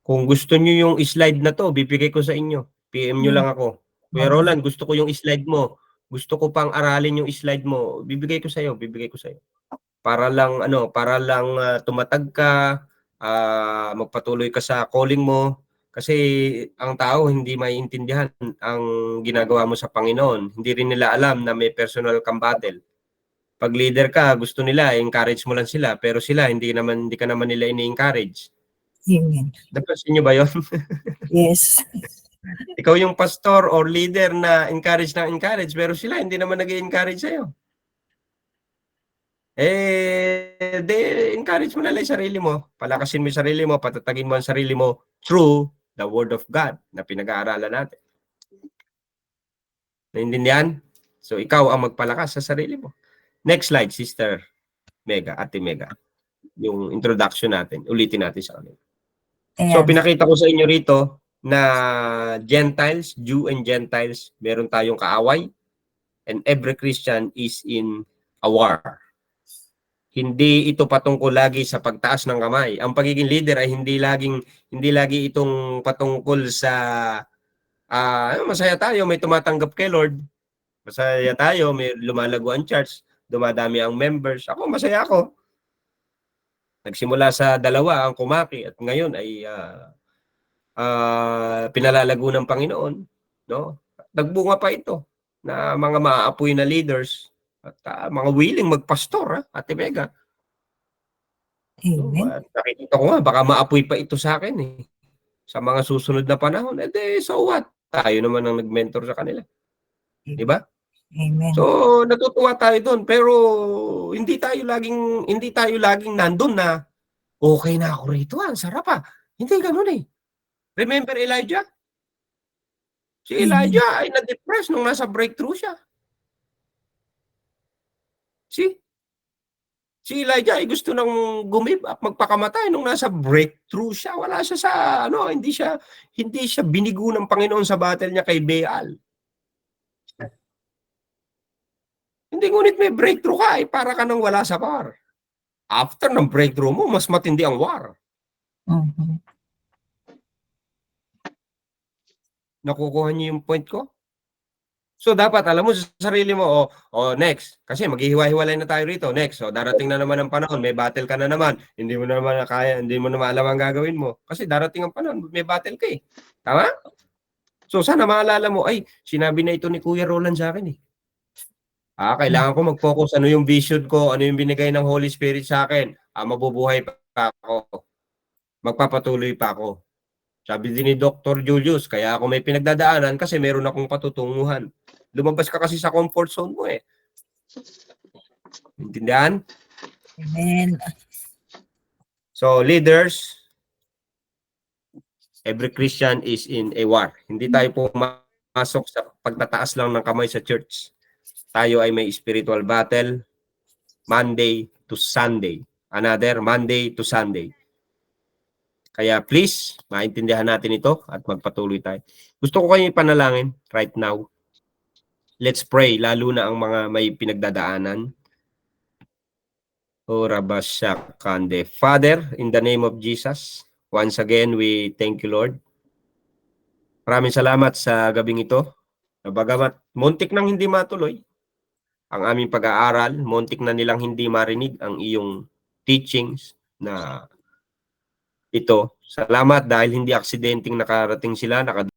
Kung gusto nyo yung slide na to, bibigay ko sa inyo. PM nyo lang ako. Kuya Roland, gusto ko yung slide mo. Gusto ko pang aralin yung slide mo. Bibigay ko sa'yo. para lang tumatag ka, magpatuloy ka sa calling mo. Kasi ang tao hindi maiintindihan ang ginagawa mo sa Panginoon. Hindi rin nila alam na may personal kang battle. Pag leader ka, gusto nila encourage mo lang sila, pero sila hindi ka naman nila ini-encourage. Amen. Napansin niyo ba 'yon? Yes. Ikaw yung pastor or leader na encourage pero sila hindi naman nag-e-encourage sa'yo. Encourage mo na lang yung sarili mo. Palakasin mo yung sarili mo, patatagin mo ang sarili mo through the Word of God na pinag-aaralan natin. Naintindihan? So, ikaw ang magpalakas sa sarili mo. Next slide, Sister Mega, Ate Mega. Yung introduction natin. Ulitin natin sa kanila. So, Ayan. pinakita ko sa inyo rito na Gentiles, Jew and Gentiles, meron tayong kaaway, and every Christian is in a war. Hindi ito patungkol lagi sa pagtaas ng kamay. Ang pagiging leader ay hindi lagi itong patungkol sa masaya tayo, may tumatanggap kay Lord. Masaya tayo, may lumalago ang church, dumadami ang members. Ako, masaya ako. Nagsimula sa 2 ang kumaki at ngayon ay pinalalago ng Panginoon, no? Nagbunga pa ito na mga maaapoy na leaders at mga willing magpastor, Ate Mega. Amen. At nakikita ko nga, baka maapoy pa ito sa akin sa mga susunod na panahon. So what? Tayo naman ang nag-mentor sa kanila. Di ba? Amen. So, natutuwa tayo doon. Pero, hindi tayo laging nandun na, okay na ako rito, ang sarap Hindi ganun Remember Elijah? Si Elijah ay na-depress nung nasa breakthrough siya. Si Elijah ay gusto nang gumib up, magpakamatay nung nasa breakthrough siya. Wala siya sa hindi siya binigo ng Panginoon sa battle niya kay Baal. Hindi, ngunit may breakthrough ka para ka nang wala sa war. After ng breakthrough mo, mas matindi ang war. Nakukuha niyo yung point ko? So, dapat alam mo sa sarili mo, next. Kasi maghihiwa-hiwalay na tayo rito. Next. So, darating na naman ang panahon. May battle ka na naman. Hindi mo na naman kaya, hindi mo na alam ang gagawin mo. Kasi darating ang panahon, may battle ka Tama? So, sana maalala mo, sinabi na ito ni Kuya Roland sa akin kailangan ko mag-focus. Ano yung vision ko? Ano yung binigay ng Holy Spirit sa akin? Mabubuhay pa ako. Magpapatuloy pa ako. Sabi din ni Dr. Julius, kaya ako may pinagdadaanan kasi meron akong patutunguhan. Lumabas ka kasi sa comfort zone mo Intindihan? Amen. So, leaders, every Christian is in a war. Hindi tayo pumasok sa pagtataas lang ng kamay sa church. Tayo ay may spiritual battle, Monday to Sunday. Another Monday to Sunday. Kaya please, maintindihan natin ito at magpatuloy tayo. Gusto ko kayong ipanalangin right now. Let's pray, lalo na ang mga may pinagdadaanan. Father, in the name of Jesus, once again, we thank you, Lord. Maraming salamat sa gabing ito. Bagamat muntik nang hindi matuloy ang aming pag-aaral, muntik na nilang hindi marinig ang iyong teachings na ito. Salamat dahil hindi aksidenteng nakarating sila,